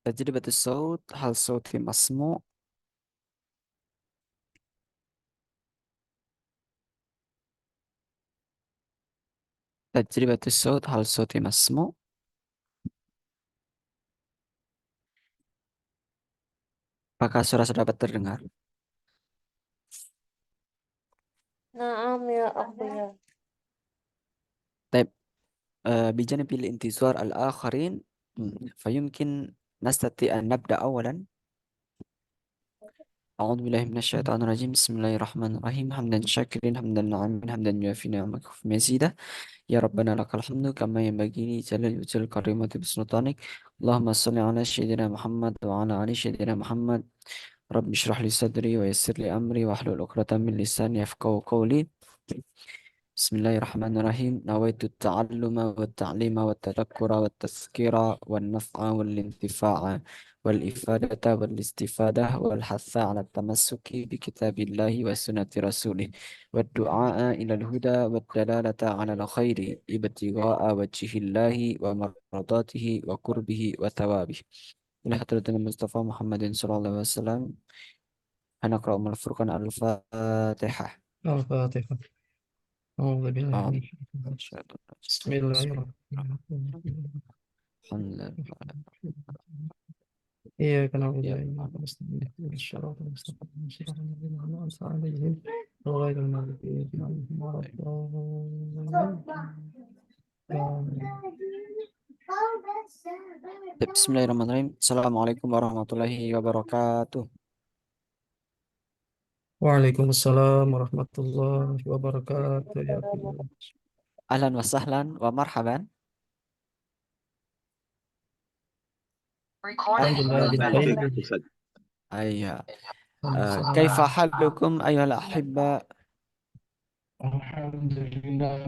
تجربة الصوت، هل صوتي مسموع؟ تجربة الصوت، هل صوتي مسموع؟ Apakah suara saya dapat terdengar? نعم يا أخويا. طيب، بجانب الانتظار الآخرين، فيمكن نستطيع أن نبدأ أولا. أعوذ بالله من الشيطان الرجيم. بسم الله الرحمن الرحيم. حمدا شاكرين، حمدا نعما، حمدا يوافي نعمك وفي مزيدا. يا ربنا لك الحمد كما ينبغي لجلال وجل كريمة بسلطانك. اللهم صل على سيدنا محمد وعلى آل سيدنا محمد. رب اشرح لي صدري ويسر لي أمري واحلل عقدة من لساني يفقهوا قولي. بسم الله الرحمن الرحيم. نويت التعلم والتعليم والتذكر والتذكير والنفع والانتفاع والإفادة والاستفادة والحث على التمسك بكتاب الله وسنة رسوله والدعاء إلى الهدى والدلالة على الخير ابتغاء وجه الله ومرضاته وقربه وثوابه. إلى حضرة المصطفى محمد صلى الله عليه وسلم. هنقرأ من الفرقان الفاتحة. الفاتحة. أعوذ بالله من آمين. الشيطان الرجيم. بسم الله الرحمن الرحيم. الحمد لله. إياك نعبد يا وإياك نستعين اهدنا الصراط المستقيم صراط الذين أنعمت عليهم غير المغضوب عليهم ولا الضالين. Bismillahirrahmanirrahim. Assalamualaikum warahmatullahi wabarakatuh. Waalaikumsalam warahmatullahi wabarakatuh ya Allah. Ahlan wa sahlan wa marhaban. Alhamdulillah bil Alhamdulillah. khair. Ayya. Kaifa Alhamdulillah halukum ayyuhal ahibba?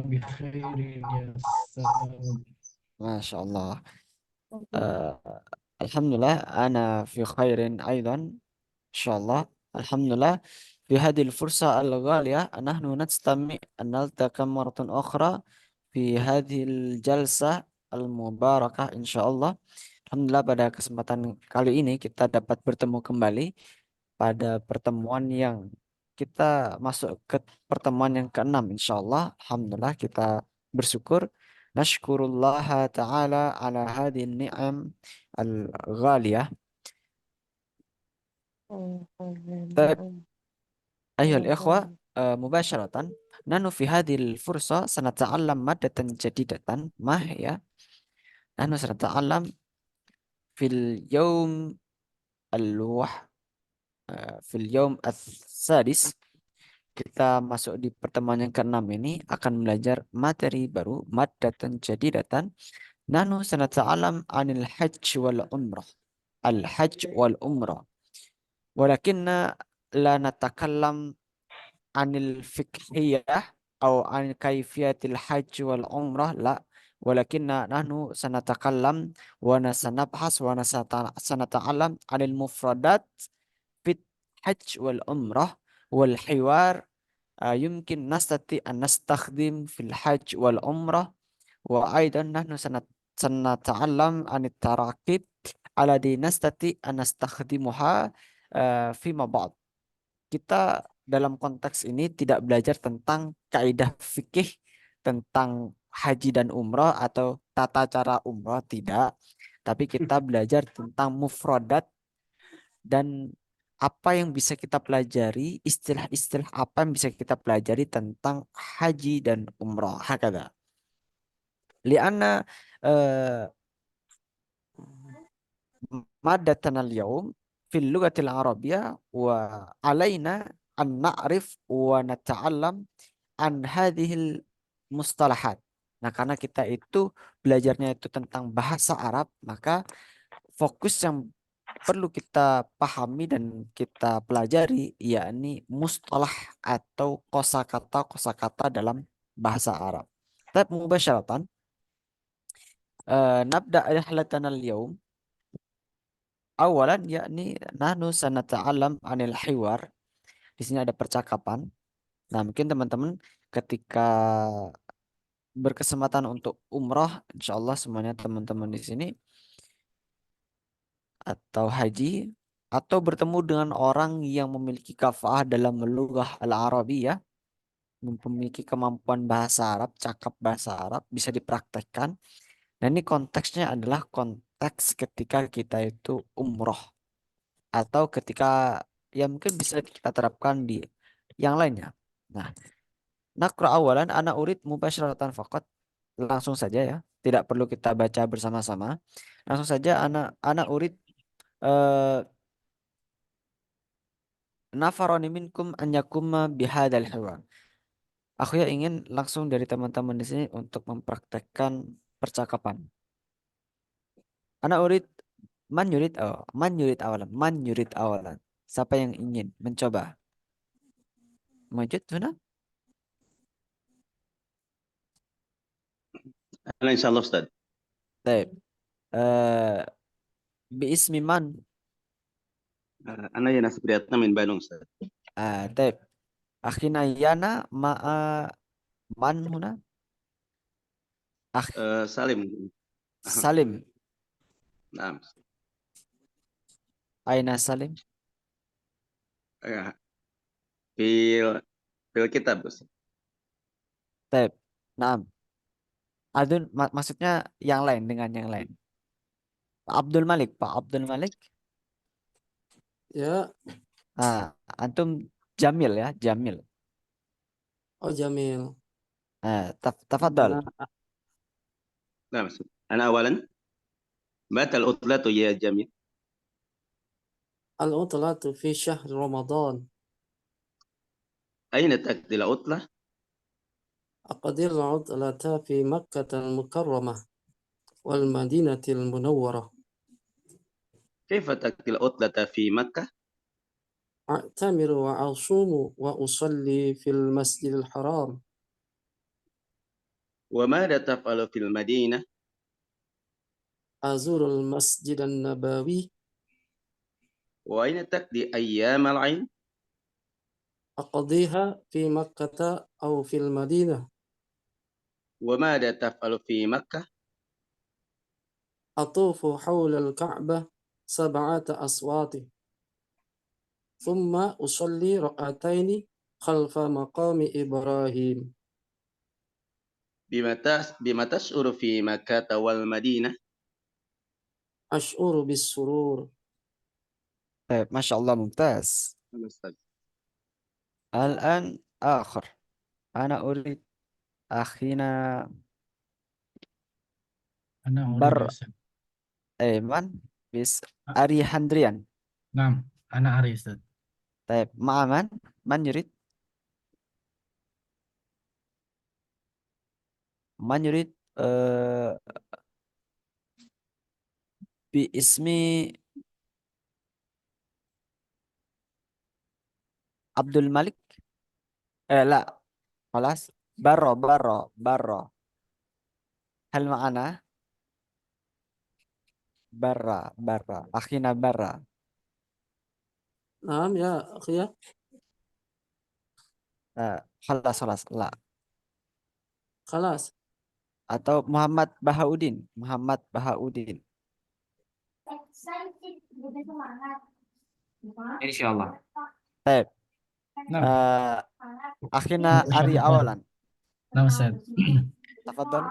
bi khairin ya salam. Masya Allah. Eh, Alhamdulillah. Ana fi khairin aydan. Insyaallah. Alhamdulillah. في هذه الفرصة الغالية نحن نستمع أن نلتقي مرة أخرى في هذه الجلسة المباركة إن شاء الله. Alhamdulillah, pada kesempatan kali ini kita dapat bertemu kembali pada pertemuan yang kita masuk ke pertemuan yang keenam insya Allah. Alhamdulillah kita bersyukur. Nashkurullah ta'ala ala hadhihi ni'am al-ghaliyah. طيب أيها الإخوة، مباشرة نحن في هذه الفرصة سنتعلم مادة جديدة. ما هي؟ نحن سنتعلم في اليوم الوح في اليوم السادس. Kita masuk di pertemuan yang keenam ini akan belajar materi baru, maddatan jadidatan. Nahnu sanata'alam anil hajj wal umrah. Al-hajj wal umrah. Walakinna la natakallam anil fiqhiyah atau an kaifiyatil hajj wal umrah, la. Walakinna nahnu sanatakallam wa nasanabhas wa sanata'alam anil mufradat fit hajj wal umrah wal hiwar. يمكن نستطيع أن نستخدم في الحج والعمرة. وأيضا نحن سنتعلم عن التراكيب التي نستطيع أن نستخدمها فيما بعد. Kita dalam konteks ini tidak belajar tentang kaidah fikih tentang haji dan umrah atau tata cara umrah, tidak. Tapi kita belajar tentang mufradat dan apa yang bisa kita pelajari, istilah-istilah apa yang bisa kita pelajari tentang haji dan umrah. Hakada. Lianna madatana al-yawm fil lughatil arabiyyah wa alaina an na'rif wa nata'allam an hadhil mustalahat. Nah, karena kita itu belajarnya itu tentang bahasa Arab, maka fokus yang perlu kita pahami dan kita pelajari yakni mustalah atau kosakata dalam bahasa Arab. Tapi mubasyaratan nabda rihlatana al-yawm awalan yakni nahnu sanata'alam anil hiwar. Di sini ada percakapan. Nah, mungkin teman-teman ketika berkesempatan untuk umrah, insya Allah semuanya teman-teman di sini atau haji atau bertemu dengan orang yang memiliki kafah dalam lughah al-Arabiyah, memiliki kemampuan bahasa Arab, cakap bahasa Arab, bisa dipraktekkan. Dan ini konteksnya adalah konteks ketika kita itu umroh atau ketika ya mungkin bisa kita terapkan di yang lainnya. Nah, nakra awalan ana urid mubasyaratan faqat. Langsung saja ya, tidak perlu kita baca bersama-sama. Langsung saja ana urid eh nafaroni minkum an yakuma bihadzal hiwar. Aku ya ingin langsung dari teman-teman di sini untuk mempraktekkan percakapan. Ana urid man yurid awalan, man yurid awalan. Siapa yang ingin mencoba? Mujud huna? أنا إن شاء الله أستاذ. Baik. Eh Biismi man. أنا يناس برياتنا من Bandung أستاذ. Baik. Akhina yana ma'a man huna? Akh سالم. Salim. نعم. Aina Salim? آه، في في الكتاب أستاذ. Baik. Naam. Adun maksudnya yang lain dengan yang lain. Pak Abdul Malik, Pak Abdul Malik. Ya, Antum Jamil ya, Jamil. oh Jamil. Tafadhal. نعم أستاذ. أنا أولا متى العطلة يا جميل؟ العطلة في شهر رمضان. أين تقضي العطلة؟ أقضي العطلة في مكة المكرمة والمدينة المنورة. كيف تقضي العطلة في مكة؟ أعتمر وأصوم وأصلي في المسجد الحرام. وماذا تفعل في المدينة؟ أزور المسجد النبوي. وأين تقضي أيام العيد؟ أقضيها في مكة أو في المدينة. وماذا تفعل في مكة؟ أطوف حول الكعبة 7 أصوات ثم أصلي ركعتين خلف مقام إبراهيم. بما تشعر في مكة والمدينة؟ أشعر بالسرور. Baik, Masya Allah mumtaz. Al-an akhir. Ana urid akhina أنا أريد bar أستاذ. man bis Ari Handrian. نعم أنا أريد أستاذ. Baik, ma'aman man yurid man yurid bi ismi Abdul Malik. La, خلاص. Barro. Hal ma'ana barra. Akhina barra. نعم يا أخي. خلاص. La. خلاص. Atau Muhammad Bahaudin. Insyaallah. Baik. نعم Akhina Ari awalan. نعم أستاذ. Tafadhal.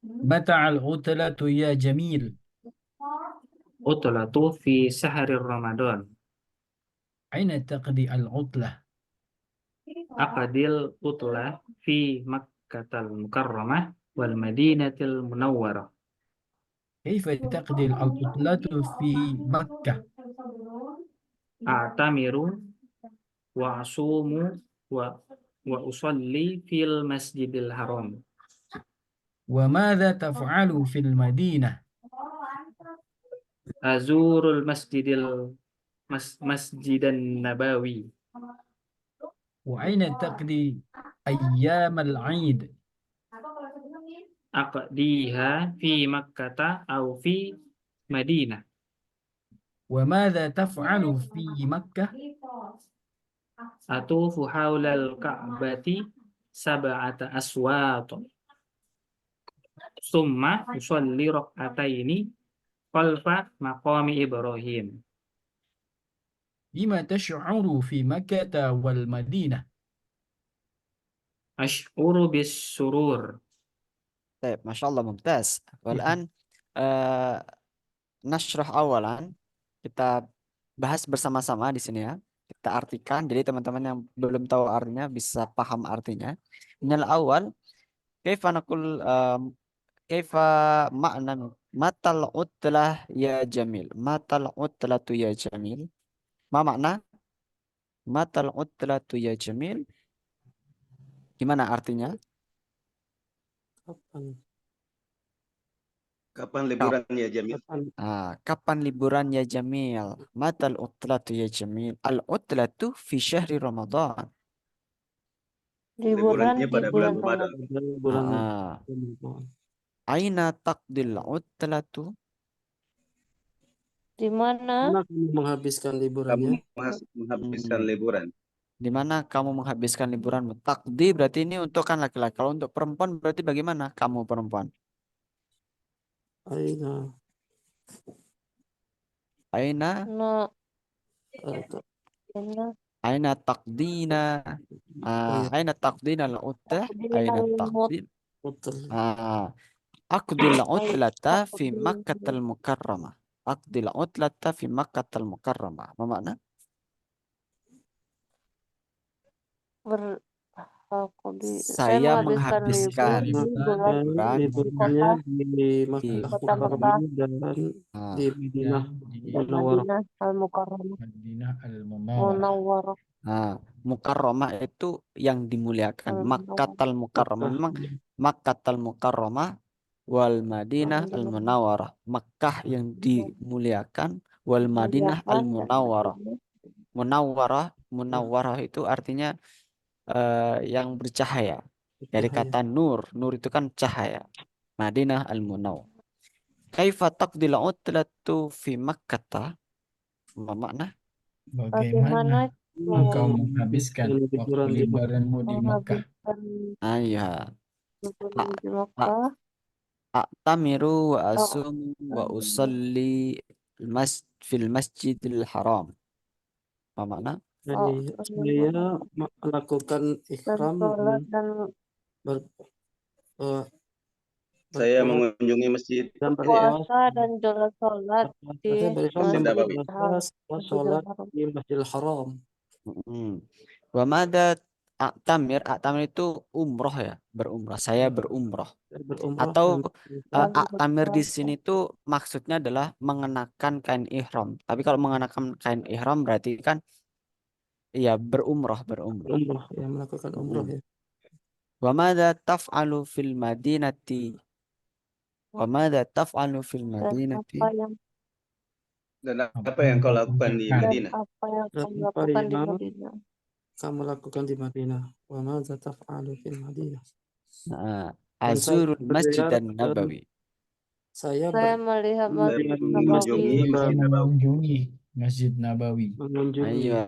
متى العطلة يا جميل؟ عطلة في شهر رمضان. أين تقضي العطلة؟ أقضي العطلة في مكة المكرمة والمدينة المنورة. كيف تقضي العطلة في مكة؟ أعتمر وأصوم وأصلي في المسجد الحرام. وماذا تفعل في المدينة؟ أزور المسجد النبوي. وأين تقضي أيام العيد؟ أقضيها في مكة أو في مدينة. وماذا تفعل في مكة؟ أطوف حول الكعبة 7 أشواط ثم أصلي ركعتين khalfa maqami Ibrahim. بما تشعر في مكة والمدينة. Ash'uru bis surur. Baik, Masya Allah, mumtaz. Walan nashrah awalan, kita bahas bersama-sama di sini ya. Kita artikan, jadi teman-teman yang belum tahu artinya bisa paham artinya. Minal awal, kaifa naqul kaifa makna matal utlah ya jamil. Matal utlatu ya jamil. Ma makna matal utlatu ya jamil? Gimana artinya? Kapan? Kapan liburan ya Jamil? Kapan? Kapan liburan ya Jamil? Matal utlatu ya Jamil? Al utlatu fi syahri Ramadan. Liburan Liburannya di pada bulan bulan Ramadan. Ramadan. Ada bulan Ah, Ramadan. Aina taqdil utlatu? Di mana? Mana kamu menghabiskan Kamu liburannya? menghabiskan Hmm. liburan. Di mana kamu menghabiskan liburanmu? Takdi berarti ini untuk kan laki-laki. Kalau untuk perempuan berarti bagaimana kamu perempuan? Aina. Aina No, Atau- Aina. aina taqdina? Oh ya, Aina taqdina al utlah? Aina taqdin? betul. Aqdil utlata fi Aqdil. Makkatal Mukarramah. Aqdil utlata fi Makkatal Mukarramah. Apa makna? Saya Saya menghabiskan menghabiskan libur di bulan liburan di Liburannya kota di di Makkah kota Mekah, dan ah, di Madinah di Munawwarah. Madinah Al-Mukarramah, Madinah Al-Munawwarah. Munawwarah, Mukarramah itu yang dimuliakan. Makkatal Mukarramah. Memang Makkatal Mukarramah wal Madinah al Munawwarah. Makkah yang dimuliakan wal Madinah al Munawwarah. Munawwarah itu artinya yang bercahaya. Dari kata nur. Nur itu kan cahaya. Madinah al Munawwarah. Kaifa taqdil utlatu fi Makkah? Apa makna? Bagaimana engkau menghabiskan waktu liburan di liburanmu di Makkah? menghabiskan Iya. liburan di Mekah, A'tamiru wa oh, asum wa usalli fil masjidil haram. Apa makna? Saya melakukan dan ikhram sholat dan ber- eh, Saya bertolak mengunjungi masjid dan puasa dan jalan sholat di Saya berikhram Masjid Masjidil Nabawi. Haram. sholat di Masjidil Haram. Mm-mm. Wa mada A'tamir itu umroh ya, berumrah. Saya berumroh. Saya berumrah Atau dan A'tamir di berpuasa. sini tuh maksudnya adalah mengenakan kain ihram. Tapi kalau mengenakan kain ihram berarti kan iya berumroh. berumrah, ya melakukan umrah Mm-mm. ya. Wa mada taf'alu fil madinati? Wa mada taf'alu fil Dan madinati? apa yang Dan apa yang kau lakukan di dan Madinah? apa yang Dan kamu apa lakukan di yang Madinah? kamu lakukan di Madinah? Wa madza taf'alu fil Madinah? Nah, Dan saya Azurul Masjid berziarah ke Nabawi. saya Saya melihat Saya Masjid mengunjungi Nabawi, Masjid Nabawi. Mengunjungi Masjid Nabawi. mengunjungi Ayo.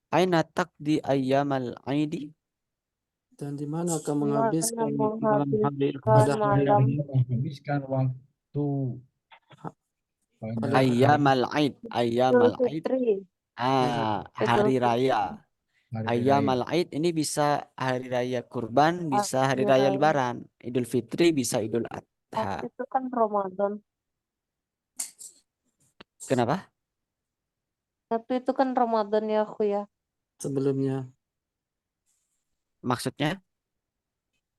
Aina taqdi ayyamal aidi? dan di mana kamu di mana menghabiskan malam hari menghabiskan pada hari malam Menghabiskan waktu pada Ayyamal aid. Idul Ayyamal aid. Fitri, Hari raya. hari raya. Ayyamal aid ini bisa hari raya kurban, bisa hari raya raya. lebaran. Idul Fitri bisa Idul Adha. Itu kan Ramadan. Kenapa? Tapi itu kan Ramadan ya aku ya. sebelumnya. Maksudnya?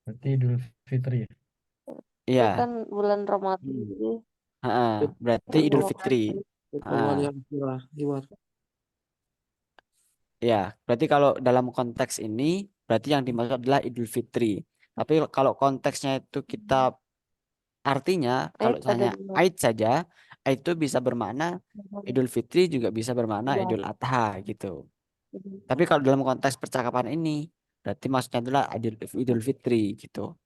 Berarti Idul Fitri. Itu Iya. kan bulan Ramadan. Hmm. Jadi Berarti Idul Fitri. Awal yang hiwar. Ya, berarti kalau dalam konteks ini, berarti yang dimaksud adalah Idul Fitri. Tapi kalau konteksnya itu kita artinya, kalau ada hanya di Aid saja, Aid itu bisa bermakna Idul Fitri juga bisa bermakna Ya. Idul Adha gitu. Tapi kalau dalam konteks percakapan ini, berarti maksudnya adalah Idul Fitri gitu.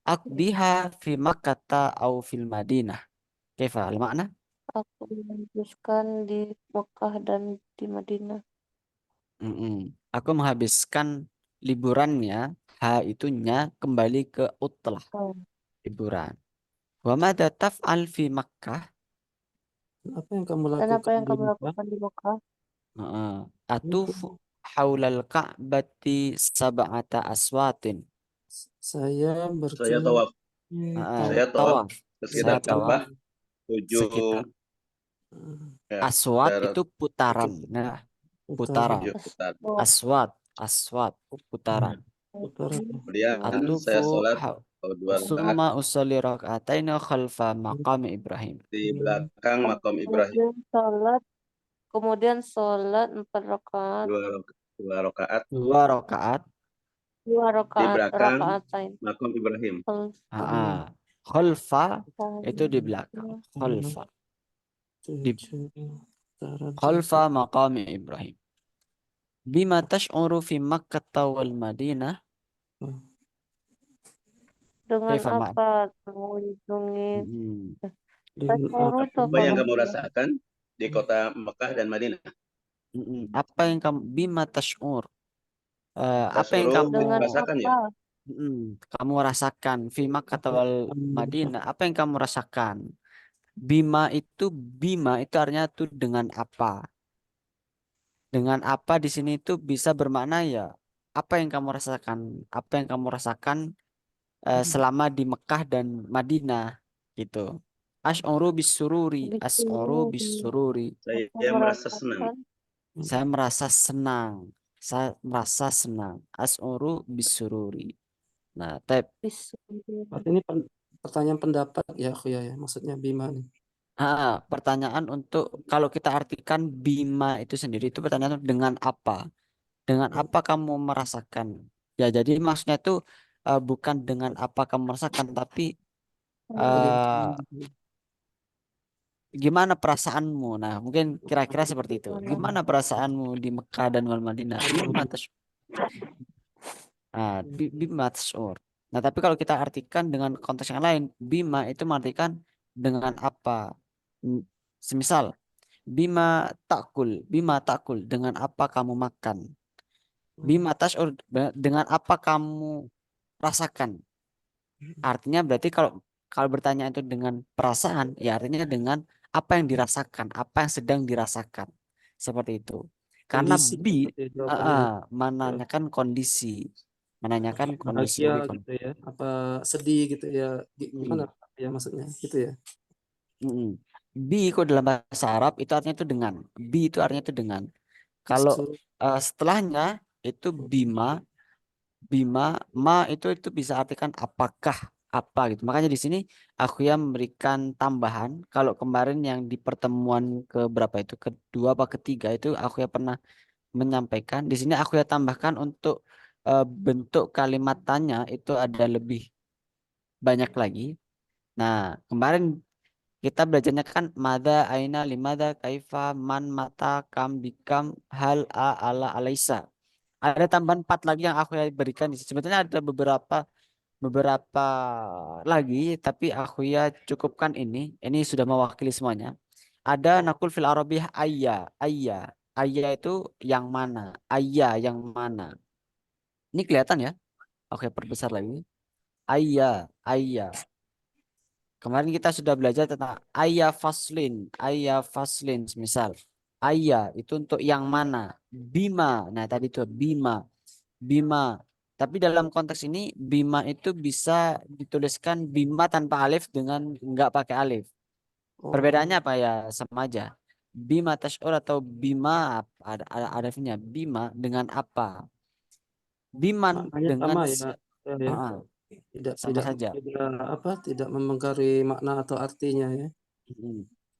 Aqdiha fi Makkah au fil Madinah. Kaifa al-makna? Aku menghabiskan di Mekah dan di Madinah. Aku menghabiskan liburannya, ha itunya kembali ke utlah, Oh. liburan. Wa madza taf'al fi Makkah? Apa yang kamu Dan apa lakukan yang di kamu Mekah? lakukan di Mekah? Heeh. Atufu haulal Ka'bati sab'ata aswatin. Saya Saya berkeliling tawaf. Heeh, Saya tawaf tawaf. ke Saya sekitar tawaf Ka'bah 7 sekitar ya, aswat sekitar itu putaran. Nah, putaran. 7 putar. Aswat, aswat, putaran. Putaran. Kemudian saya Atufu sholat ha- 2 rakaat summa usolli raka'ataini khalfa maqami Ibrahim. di belakang makam Ibrahim. Kemudian sholat 4 rakaat, 2 rakaat 2 rakaat 2 di rakaat, belakang rakaatain. makam Ibrahim. Khalfa itu di belakang. Khalfa. Di 7 putaran. khalfa maqami Ibrahim. Bima tash'uru fi Makkah wal Madinah? Dengan Kaifa ma'na? apa mengunjungi Dengan Tashuru itu Apa yang apa? kamu rasakan di kota Mekah dan Madinah? Apa yang kamu bima tash'ur? Apa yang Tashuru kamu Dengan rasakan ya? apa? kamu rasakan fi Makkah wal Madinah? Apa yang kamu rasakan? Bima itu artinya tuh dengan apa? Dengan apa di sini itu bisa bermakna ya apa yang kamu rasakan? Apa yang kamu rasakan selama di Mekah dan Madinah gitu. Asy'uru bisururi, asy'uru bisururi. Aku Saya merasa senang. merasakan Saya merasa senang. Saya merasa senang. Asy'uru bisururi. Nah, tab. bisu. Berarti ini pertanyaan pendapat ya, aku ya, maksudnya Bima nih. Pertanyaan untuk kalau kita artikan Bima itu sendiri itu pertanyaan dengan apa? Dengan apa kamu merasakan? Ya, jadi maksudnya itu bukan dengan apa kamu merasakan, tapi eh, gimana perasaanmu? Nah, mungkin kira-kira seperti itu. Gimana perasaanmu di Mekah dan wal Madinah? Bima tash'ur. Nah, tapi kalau kita artikan dengan konteks yang lain, bima itu mengartikan dengan apa? Semisal bima takul dengan apa kamu makan? Bima tash'ur dengan apa kamu rasakan? Artinya berarti kalau kalau bertanya itu dengan perasaan, ya artinya dengan apa yang dirasakan, apa yang sedang dirasakan. Seperti itu. Karena Kondisi bi gitu ya jawabannya. menanyakan kondisi. Menanyakan kondisi. Bahagia gitu ya, apa sedih gitu ya, gimana ya maksudnya gitu ya. Bi kok dalam bahasa Arab itu artinya itu dengan. Bi itu artinya itu dengan. Kalau setelahnya itu bima, ma itu bisa artikan apakah apa gitu. Makanya di sini aku yang memberikan tambahan. Kalau kemarin yang di pertemuan ke berapa itu kedua apa ketiga itu aku ya pernah menyampaikan. Di sini aku ya tambahkan untuk bentuk kalimat tanya itu ada lebih banyak lagi. Nah, kemarin kita belajarnya kan mada, aina, limada, kaifa, man, mata, kam, bikam, hal, ala, alaisa. Ada tambahan 4 lagi yang aku berikan di sini. Sebetulnya ada beberapa lagi, tapi aku ya cukupkan ini. Ini sudah mewakili semuanya. Ada nakul fil arabiyah ayya, ayya. Ayya itu yang mana? Ayya yang mana? Ini kelihatan ya? Oke, perbesar lagi. Ayya, ayya. Kemarin kita sudah belajar tentang ayah faslin, misal ayah itu untuk yang mana, bima, nah tadi itu bima, bima. Tapi dalam konteks ini bima itu bisa dituliskan bima tanpa alif dengan enggak pakai alif. Perbedaannya apa ya sama aja. Bima tash'ur atau bima ada alifnya bima dengan apa? Biman Maknanya dengan sama ya, ya. Tidak sama saja. tidak mempengaruhi makna atau artinya ya.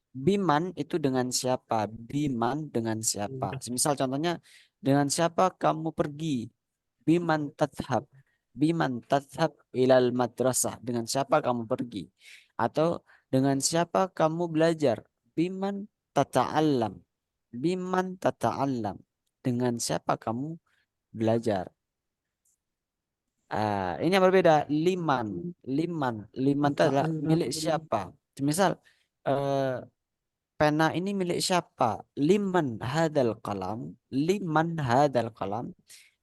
Biman itu dengan siapa? Biman dengan siapa? Misal contohnya dengan siapa kamu pergi? Biman tadhab. Biman tadhab ilal madrasah. Dengan siapa kamu pergi? Atau dengan siapa kamu belajar? Biman tata'allam. Biman tata'allam. Dengan siapa kamu belajar? Ini yang berbeda. Liman itu adalah milik siapa? Misal pena ini milik siapa? Liman hadal qalam.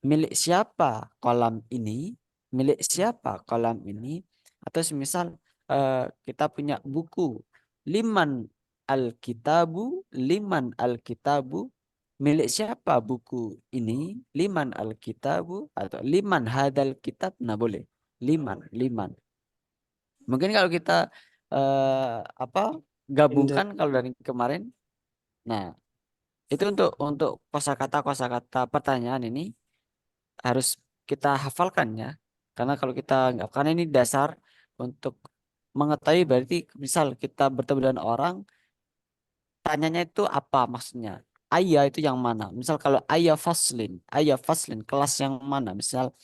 Milik siapa kolam ini? Milik siapa kolam ini? Atau semisal kita punya buku liman al-kitabu, milik siapa buku ini, liman al-kitabu atau liman hadal kitab, nah boleh liman. Mungkin kalau kita apa gabungkan kalau dari kemarin, nah itu untuk kosakata pertanyaan ini harus kita hafalkan ya. Karena kalau kita nggak, karena ini dasar untuk mengetahui, berarti misal kita bertemu dengan orang, tanyanya itu apa maksudnya. Ayah itu yang mana? Misal kalau ayah faslin kelas yang mana? Misal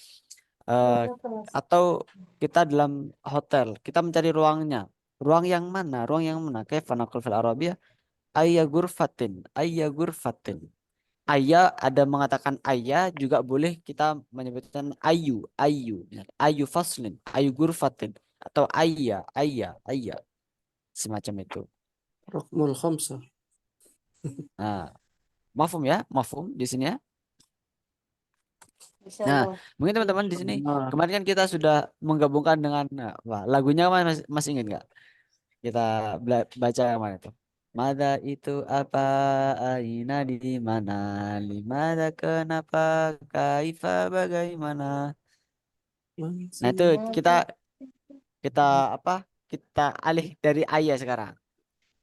eh, atau kita dalam hotel, kita mencari ruangnya. Ruang yang mana? Ruang yang mana? Kaifa naqul fil Arabiyah? Ayah gurfatin. Ayah ada mengatakan ayah, juga boleh kita menyebutkan ayu, misalnya, ayu faslin, ayu gurfatin, atau ayah, semacam itu. رقم الخمسة. Nah, mafhum ya, mafhum di sini ya. Insya Nah, Allah. mungkin teman-teman di sini Nah, kemarin kan kita sudah menggabungkan dengan lagunya, masih ingat nggak? Kita baca yang mana itu? Mada itu apa? Aina di mana? Limada kenapa? Kaifa bagaimana? Nah itu kita kita apa? Kita alih dari ayah sekarang.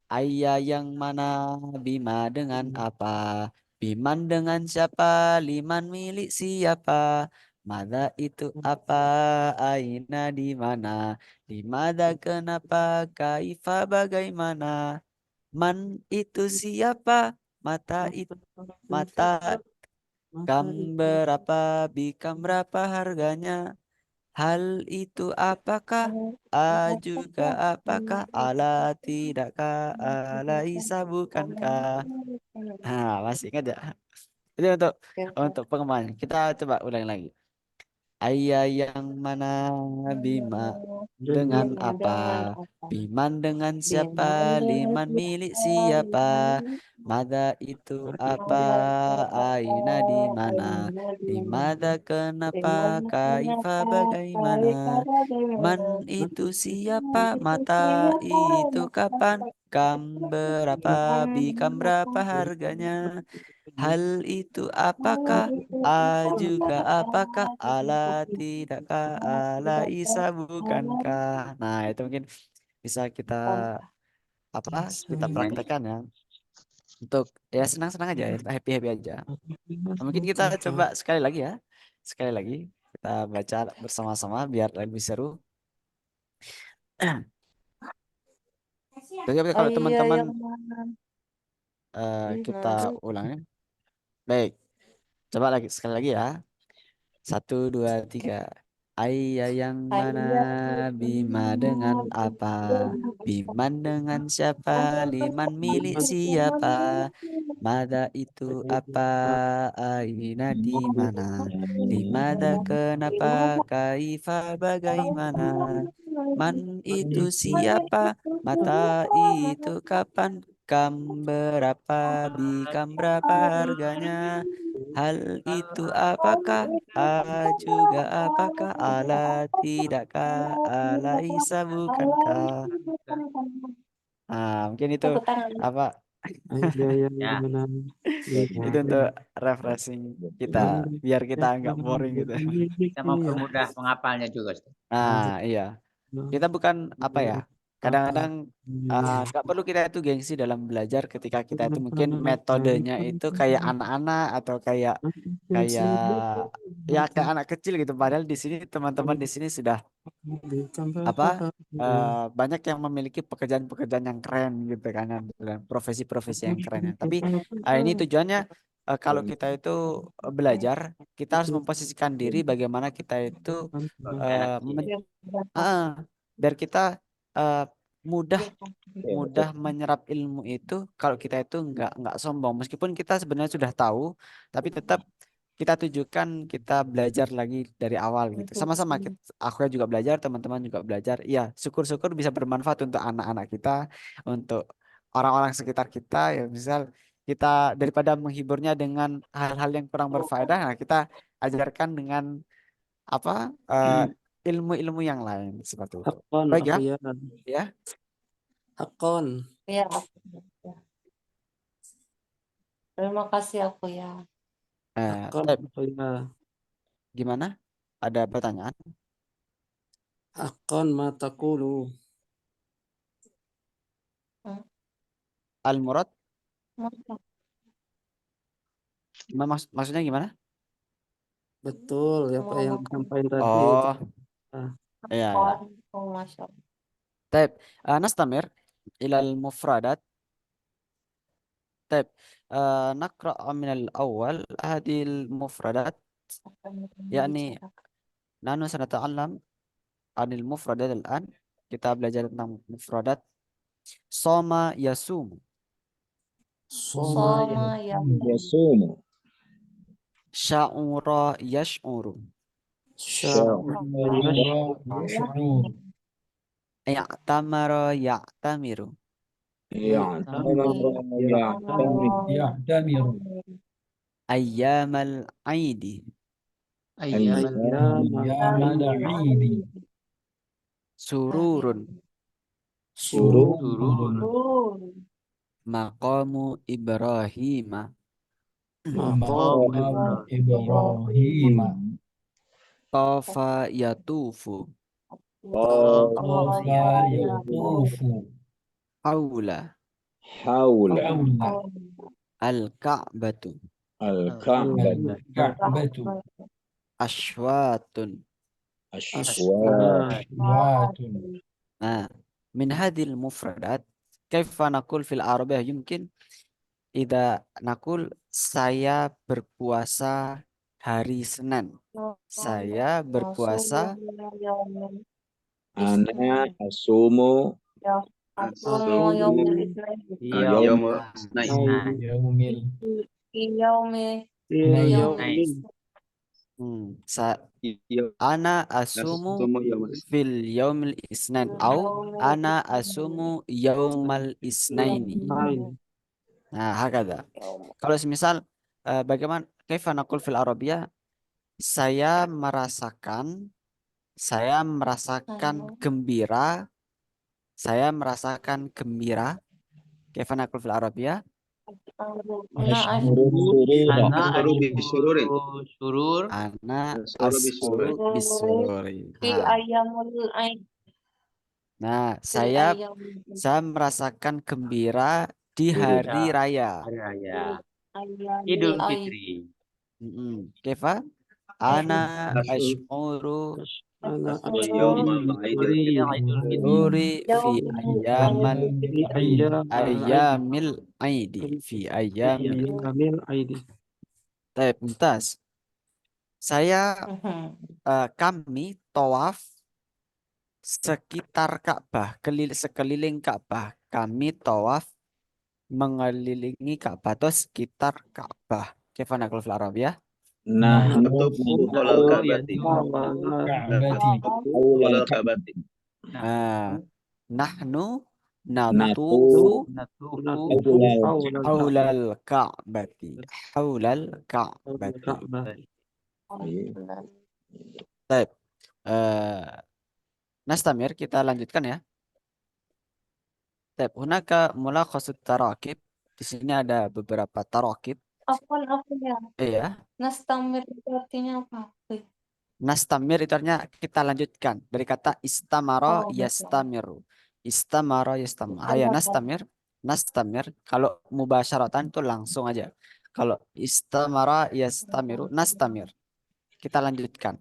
Ayah yang mana? Bima dengan apa? Biman dengan siapa? Liman milik siapa? Mada itu apa? Aina di mana? Di mana kenapa? Kaifa bagaimana? Man itu siapa? Mata itu mata kam berapa? Bikam berapa harganya? Hal itu apakah? A juga apakah? Ala tidakkah? Ala isa bukankah? Nah, masih ingat ya? Itu untuk pengembangan. Kita coba ulang lagi. Ayah yang mana? Bima dengan Bima apa? dengan apa? Biman dengan siapa? Bima dengan Liman milik siapa? siapa? Liman Mada itu apa? ada apa? Aina di mana? Aina di Di mana? mada kenapa? Dimana Kaifa kenapa? bagaimana? Kaifa Man bagaimana? itu siapa? Man itu Mata siapa? itu kapan? Mata Kam berapa? Bikam apa? berapa harganya? Hal itu apakah? A juga apakah? Ala tidakkah? Ala isa bukankah? Nah, itu mungkin bisa kita apa? Kita praktekkan ya. Untuk ya senang-senang aja ya, happy-happy aja. Nah, mungkin kita coba sekali lagi ya. Sekali lagi kita baca bersama-sama biar lebih seru. Tapi kalau Ayah teman-teman yang mana? kita Bima ulangnya. Baik, coba lagi sekali lagi ya. 1, 2, 3. Ayah yang mana? ayah Bima dengan apa? Biman dengan siapa? Liman milik siapa? Mada itu apa? Aina di mana? Limada kenapa? Kaifa bagaimana? Man itu siapa? Mata itu kapan? Kam berapa? Bikam berapa harganya? Hal itu apakah? A juga apakah? Ala tidakkah? Ala isa bukankah? Mungkin itu tepuk tangan. apa? ayah yang Ya, mana? Itu Bima untuk refreshing kita biar kita nggak boring gitu. kita mempermudah penghafalnya juga, Ustaz. Iya. Kita bukan apa ya? Kadang-kadang nggak perlu kita itu gengsi dalam belajar ketika kita itu mungkin metodenya itu kayak anak-anak atau kayak kayak ya kayak anak kecil gitu. Padahal di sini teman-teman di sini sudah apa banyak yang memiliki pekerjaan-pekerjaan yang keren gitu kan, dan profesi-profesi yang keren ya. Tapi ini tujuannya kalau kita itu belajar, kita harus memposisikan diri bagaimana kita itu Anak eh, kecil. Yang berapa? Ah, biar kita eh, mudah Ya, mudah menyerap ilmu itu kalau kita itu nggak sombong, meskipun kita sebenarnya sudah tahu, tapi tetap kita tujukan kita belajar lagi dari awal gitu. Sama-sama aku juga belajar, teman-teman juga belajar. Iya, syukur-syukur bisa bermanfaat untuk anak-anak kita, untuk orang-orang sekitar kita ya. Misal kita daripada menghiburnya dengan hal-hal yang kurang berfaedah, nah kita ajarkan dengan apa ilmu-ilmu yang lain seperti itu. Hakon Baik ya, aku ya. ya. Hakon. Ya, ya. Terima kasih aku ya. Hakon Taib, aku ya. gimana? Ada pertanyaan? Hakon matakulu. Al-murad, Masa maksudnya gimana? Betul ya Pak yang mau disampaikan tadi itu. Oh, Ah, iya, ya. Oh, Masya Allah. طيب نستمر إلى المفردات. طيب نقرأ من الأول هذه المفردات. Akan يعني membicarakan. نحن سنتعلم عن المفردات الآن. Kita belajar tentang mufradat. Soma yasumu, Soma ya. Soma ya يصوم sya'ura yash'uru, Sya'ura Sya'ura yash'ur. i'tamara ya'tamiru, يعتمر يعتمر Ya'tamiru. ayyamal aidi, Ayyamal Ayyamal Eidi. sururun, Sururun. maqamu Ibrahima, Maqam Maqam Ibrahim. tafa yatufu, Tafa yatufu. haula حول Hawla al-ka'batu, الكعبة al-Ka'batu. ashwatun. أشواط Watun. من هذه المفردات كيف نقول في العربية؟ يمكن إذا نقول saya berpuasa hari Senin. Saya berpuasa أنا أصوم Asumu yaumil isnain. يوم Nah, اثنين Yaumil Yaumi Nain. Ana asumu نصوم يوم الاثنين fil yaumil isnain au ana asumu yaumal isnaini. Nah, hakada. Kalau semisal bagaimana kaifa naqul fil arabiyah, saya merasakan gembira, kaifa naqul fil arabiyah, أشعر سرورا أشعر بسرور ana أشعر بسرور as'uru bisururi. Fi ayyamul aid. Nah, Fi saya ayyamul aid. merasakan gembira di hari raya. Ayyamul aid. Kaifa? Ana ash'uru Ana أشعر يوم العيد sururi fi Ayyamil ayyamil aidi. Aidi. Baik, mumtaz. Kami tawaf sekitar Ka'bah, sekeliling Ka'bah. Kami tawaf mengelilingi Ka'bah atau sekitar Ka'bah. Kaifa naqul fil arabiyah? نحن نطوف حول الكعبة Ka'bati. حول حول الكعبة الكعبة Nahnu نطوف natufu حول haulal Ka'bati. Haulal Ka'bati. Baik. Nastamir, kita lanjutkan ya. Baik, hunaka mulakhasut tarakib. Di sini ada beberapa tarakib. Apa ya? Iya. Nastamir itu artinya apa? Nastamir itu artinya kita lanjutkan dari kata istamara Oh, yastamiru. Istamara yastamir. Haya nastamir. Kalau mubasyaratan itu langsung aja. Kalau istamara yastamiru nastamir. Kita lanjutkan.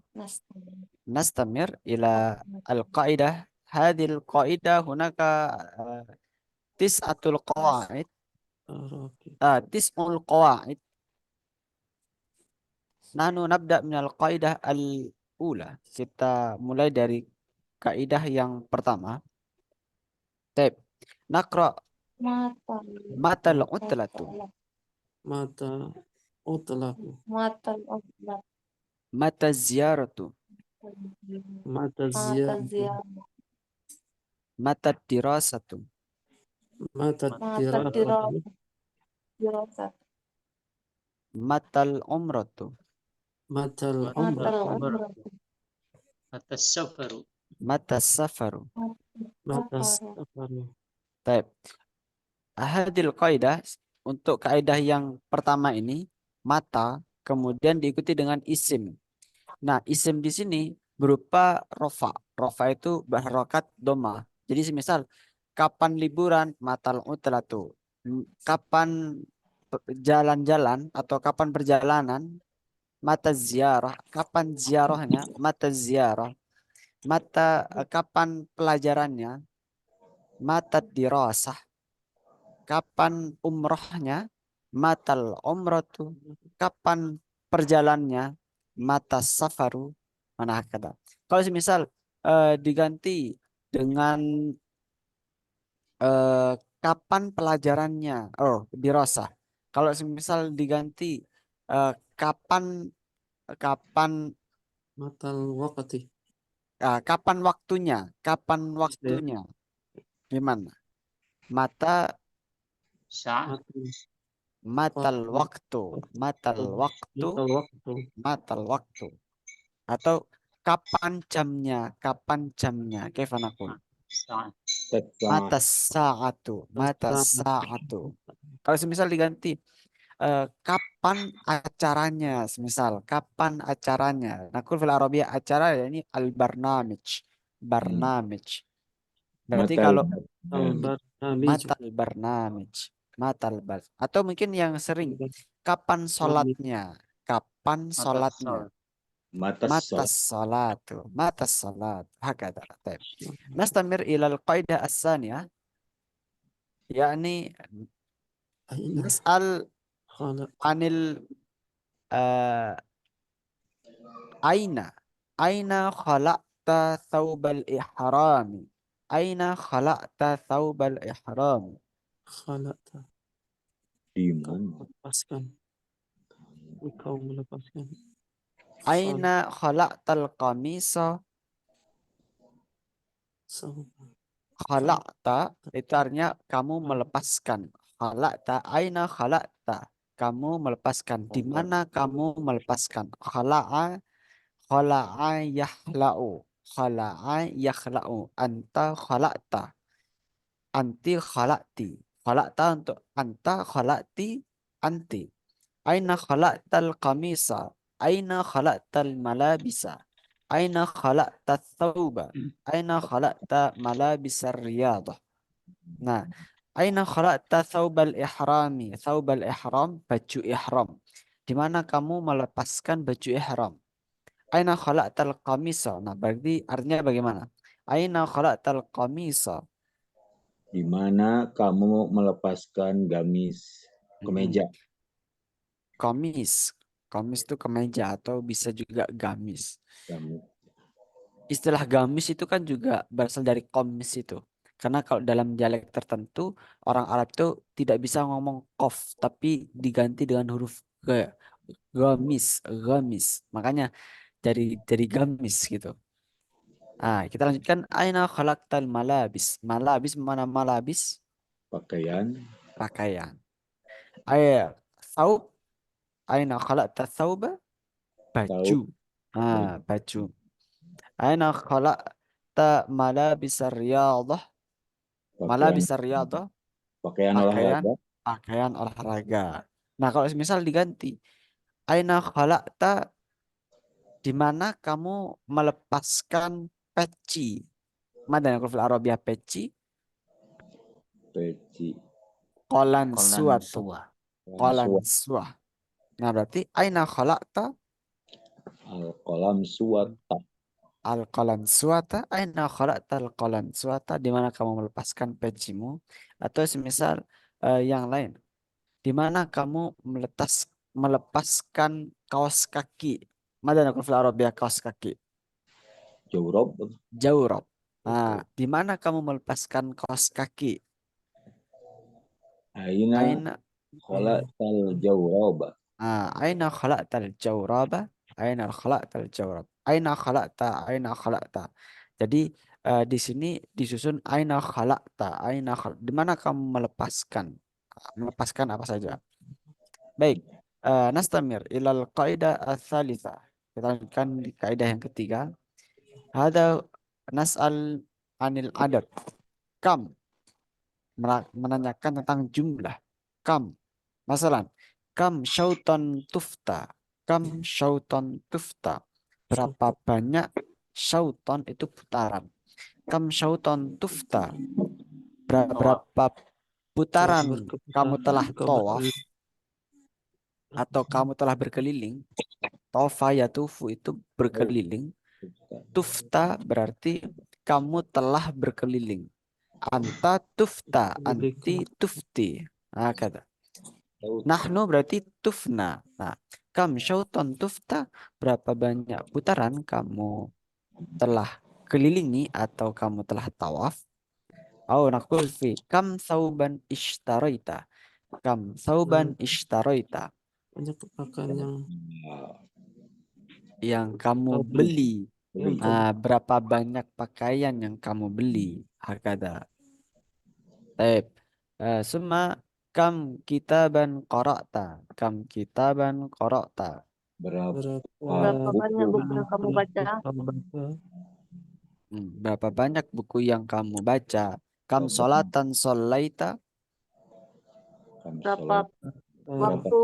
Nastamir ila al-qaidah. Hadil qaidah hunaka tis'atul qawaid. Tis'ul qawaid. Nahnu nabda minal qaidah al-ula. Kita mulai dari kaidah yang pertama. Taib. Naqra matal utlatu. Mata utlaku. Mata ziyaratu. Mata ziyaratu. Mata dirasatu. Mata dirasatu. Matal umratu. Matal umratu. At-safaru. Mata safaru. Mata Safaru. safaru. Taib. Hadil kaidah, untuk kaidah yang pertama ini mata kemudian diikuti dengan isim. Nah, isim di sini berupa rofa. Rofa itu berharokat doma. Jadi semisal kapan liburan matal utlatu. Kapan jalan-jalan atau kapan perjalanan mata ziarah. Kapan ziarahnya mata ziarah. Kapan pelajarannya mata dirasah. Kapan umrohnya matal umratu. Kapan perjalannya mata safaru. Mana kata. Kalau semisal diganti dengan kapan pelajarannya, oh dirasah. Kalau semisal diganti kapan kapan Matal waqti. kapan waktunya, kapan Bisa ya. waktunya, gimana? Mata Sa. matal waktu, matal waktu, Matal waktu. matal waktu. Atau kapan jamnya, kefanakul. Sa. Mata saatu, mata saatu. Kalau semisal diganti kapan acaranya, semisal kapan acaranya. Nakul fil Arabiyah acara ya ini al-barnamij. Barnamij. Berarti Matal kalau Al-barnamij. matal barnamij, matal bar. Atau mungkin yang sering kapan sholatnya, kapan sholatnya. matas Mata salat. Hakada. Taib. Nastamir ilal qaidah as-saniyah. yakni Aina nas'al khalaq. anil aina aina khalaqta thawbal ihrami. Aina khalaqta thawbal ihrami. Khalaqta. di Kau mana? melepaskan. Engkau melepaskan. Aina khalaqtal qamisa. Khalaqta itu artinya kamu melepaskan. Khalaqta aina khalaqta. Kamu melepaskan. Di mana kamu melepaskan? Khala'a yahla'u. Khala'a yahla'u. Anta khalaqta. Anti khalaqti. Khalaqta untuk anta khalaqti anti. Aina khalaqtal qamisa. Aina khalaqtal malabisa. Aina khalaqta thawba. Aina khalaqta malabisa riyadah. Nah, aina khalaqta thawbal ihrami. Thawbal ihram, baju ihram. Di mana kamu melepaskan baju ihram? Aina khalaqtal qamisa. Nah, berarti artinya bagaimana? Aina khalaqtal qamisa. Di mana kamu melepaskan gamis kemeja? Kamis. Kamis itu kemeja atau bisa juga gamis. Gamis. Istilah gamis itu kan juga berasal dari komis itu. Karena kalau dalam dialek tertentu, orang Arab itu tidak bisa ngomong kof, tapi diganti dengan huruf g. Gamis, gamis. Makanya dari gamis gitu. Kita lanjutkan. Aina khalaqtal malabis. Malabis mana malabis? Pakaian. Pakaian. Thawb. Aina khalaqta thawba? Baju. Baju. Aina khalaqta malabis riyadah? Malabis riyadah? Pakaian Pakaian, olahraga. pakaian olahraga. Nah, kalau misal diganti. Aina khalaqta, di mana kamu melepaskan peci? Mana yang fil Arabiyah peci? Peci. Qalan suatu. Qalan suah. Nah, berarti aina khalaqta Al-qalam suwata. al-qalan suata. Aina khalaqta al-qalan suata, di mana kamu melepaskan pecimu? Atau semisal yang lain. Di mana kamu melepaskan kaos kaki? Mana yang fil Arabiyah kaos kaki? Jawrob. Jawrab. Nah, di mana kamu melepaskan kaos kaki? Aina Aina khalaqtal jawroba. Aina khalaqtal jawraba? Aina khalaqtal jawrab? Aina khalaqta? Jadi di sini disusun aina khalaqta, di mana kamu melepaskan? Melepaskan apa saja? Baik. Nastamir ilal qaidah ats-tsalitsah. Kita lanjutkan di kaidah yang ketiga. Hada nas'al anil adad. Kam. Menanyakan tentang jumlah. Kam. Masalah. Kam syautan tufta. Kam syautan tufta. Berapa banyak syautan itu putaran. Kam syautan tufta. Berapa putaran kamu telah tawaf atau kamu telah berkeliling. Tofa yatufu itu berkeliling. Tufta berarti kamu telah berkeliling. Anta tufta, anti tufti. Nah, kata. Nahnu berarti tufna. Nah, kam syautan tufta, berapa banyak putaran kamu telah kelilingi atau kamu telah tawaf. Au naqul fi kam sauban ishtaraita. Kam sauban ishtaraita. Banyak pakaian Yang kamu kau beli. beli. Yang kau Nah, berapa banyak pakaian yang kamu beli? Hakada. Baik. Summa kam kitaban qara'ta. Kam kitaban qara'ta. Berapa Berapa banyak buku yang kamu baca? Berapa banyak buku yang kamu baca? Kam Berapa sholatan sholaita. Kam Berapa sholat? waktu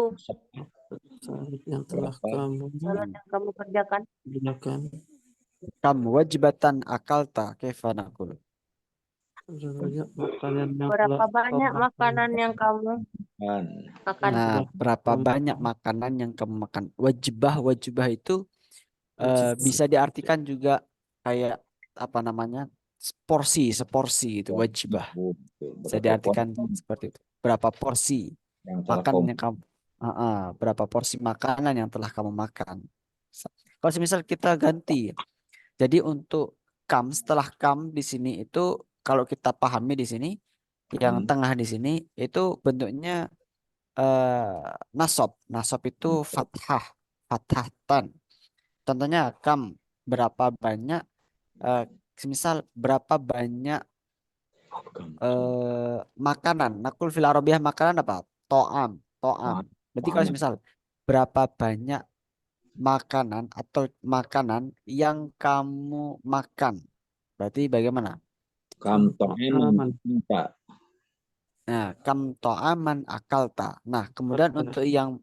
saat yang telah Berapa? kamu salat yang kamu kerjakan? gunakan. Kam wajibatan akalta. Kaifa naqul. Banyak makanan yang Berapa telah banyak kau makanan yang kamu Kan. makan? Nah, berapa banyak makanan yang kamu makan? Wajibah itu bisa diartikan juga kayak apa namanya? Seporsi itu wajibah. Bisa Berapa diartikan porsi seperti itu. Berapa porsi yang telah makan kau yang kamu berapa porsi makanan yang telah kamu makan. Kalau misal kita ganti. Jadi untuk kam setelah kam di sini itu kalau kita pahami di sini yang tengah di sini itu bentuknya nasab. Nasab itu fathatan. Contohnya kam berapa banyak semisal berapa banyak makanan. Nakul fil arabiyah makanan apa? To'am. Berarti kalau misal berapa banyak makanan atau makanan yang kamu makan. Berarti bagaimana? kam to'aman minta. Nah, kam to'aman akalta. Nah, kemudian untuk yang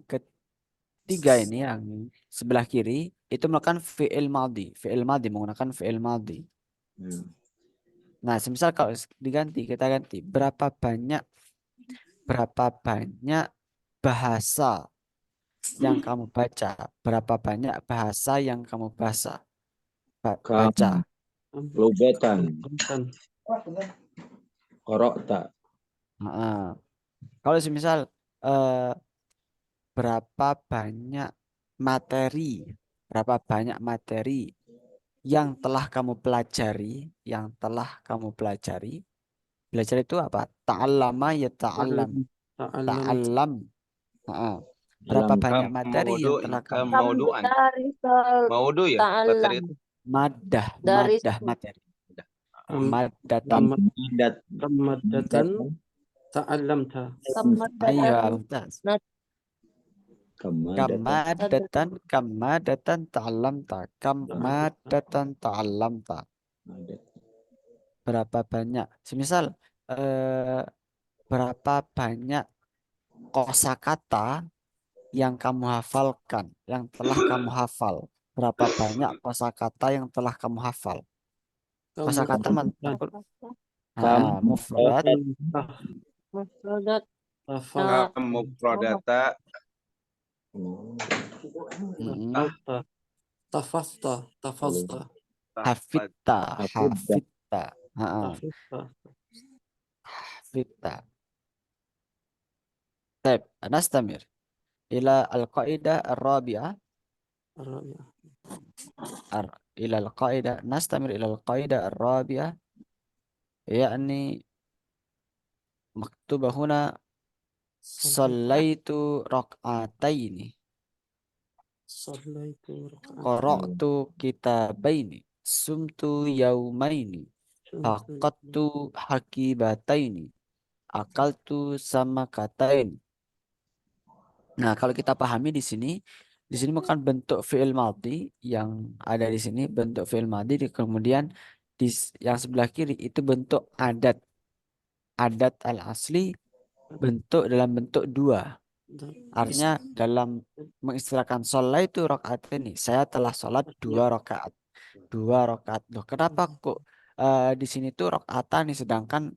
ketiga ini yang sebelah kiri itu melakukan fi'il madhi. Fi'il madhi menggunakan fi'il madhi. Nah, semisal kalau diganti kita ganti berapa banyak bahasa yang kamu baca? Berapa banyak bahasa yang kamu baca? Baca. Lugatan. Qara'ta. Kalau semisal berapa banyak materi yang telah kamu pelajari, belajar itu apa? Ta'allama ya ta'allam. Berapa banyak materi yang telah kamu Maudu'an. Dari Maudu ya ta'allam. materi itu. Dari materi. Maddatan. Ramadatan ta'allamta. Ayo, Kemudian mumtaz. Kamadatan. Kamadatan ta'allamta. Berapa banyak? Semisal berapa banyak kosakata yang kamu hafalkan, yang telah kamu hafal? Berapa banyak kosakata yang telah kamu hafal? Kosakata mufrad. mufradat. Mufradata Tafasta. Hafidta. Baik, nastamir ila al-qaidah ar-rabi'ah. Nastamir ila al-qaidah ar-rabi'ah, yakni maktubah huna sallaitu rak'ataini. Qara'tu kitabaini. Sumtu yaumaini. Faqattu hakibataini. Akaltu samakataini. Nah, kalau kita pahami di sini Di sini bukan bentuk fi'il madhi yang ada di sini, bentuk fi'il madhi, kemudian yang sebelah kiri itu bentuk adat. Adat al-asli bentuk dalam bentuk dua. Artinya dalam mengistilahkan sholat itu rakaat ini. Saya telah sholat 2 rakaat. 2 rakaat. Loh, kenapa kok di sini tuh rakaatani sedangkan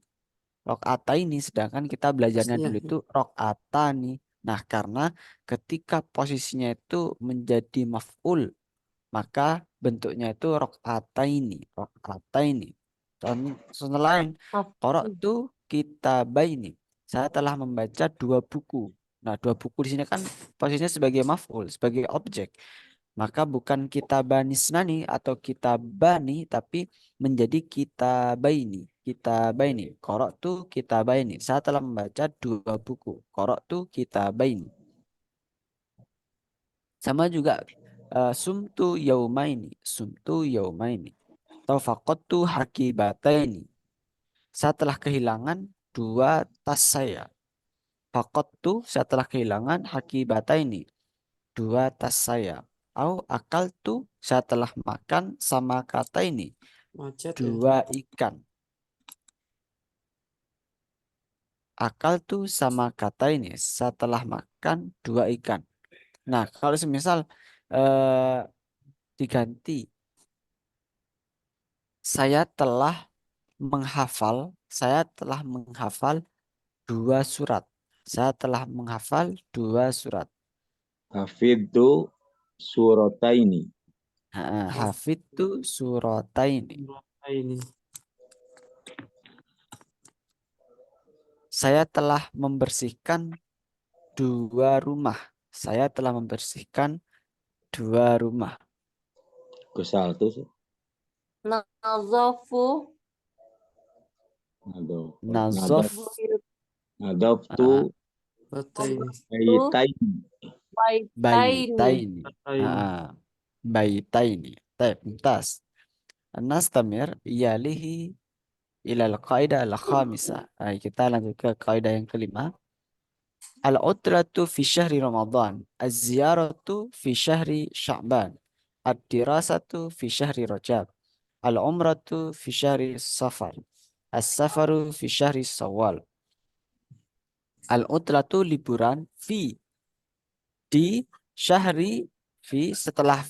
rokaataini, sedangkan kita belajarnya dulu itu rokaatani. Nah, karena ketika posisinya itu menjadi maf'ul, maka bentuknya itu rokaataini, rokaataini. Contoh lain, qara'tu kitabaini. Saya telah membaca 2 buku. Nah, 2 buku di sini kan posisinya sebagai maf'ul, sebagai objek. Maka bukan kitabanisnani atau kitabani, tapi menjadi kitabaini. Kitabaini. Qara'tu kitabaini. Saya telah membaca 2 buku. Qara'tu kitabaini. Sama juga sumtu yaumaini. Sumtu yaumaini. Atau faqadtu hakibataini. Saya telah kehilangan 2 tas saya. Faqadtu, saya telah kehilangan hakibataini. 2 tas saya. Au akaltu, saya telah makan sama kata ini. Macet 2 ikan. Akaltu sama kata ini. Saya telah makan 2 ikan. Nah, kalau semisal diganti. Saya telah menghafal 2 surat. Saya telah menghafal 2 surat. Hafidtu surataini. Hafidtu surataini. ini. Saya telah membersihkan 2 rumah. Saya telah membersihkan 2 rumah. Kesaltu. Nazafu Nazaf. Nadaftu Bataini. baitaini. Baitaini. Bataini. Baitaini. Baik, mumtaz. Nastamir yalihi ilal qaidah al-khamisah. Kita lanjut ke kaidah yang kelima. Al-utratu fi syahri Ramadan. Az-ziyaratu fi syahri Sya'ban. Ad-dirasatu fi syahri Rajab. Al-umratu fi syahri Safar. As-safaru fi syahri Shawwal. Al-utlatu liburan di syahri setelah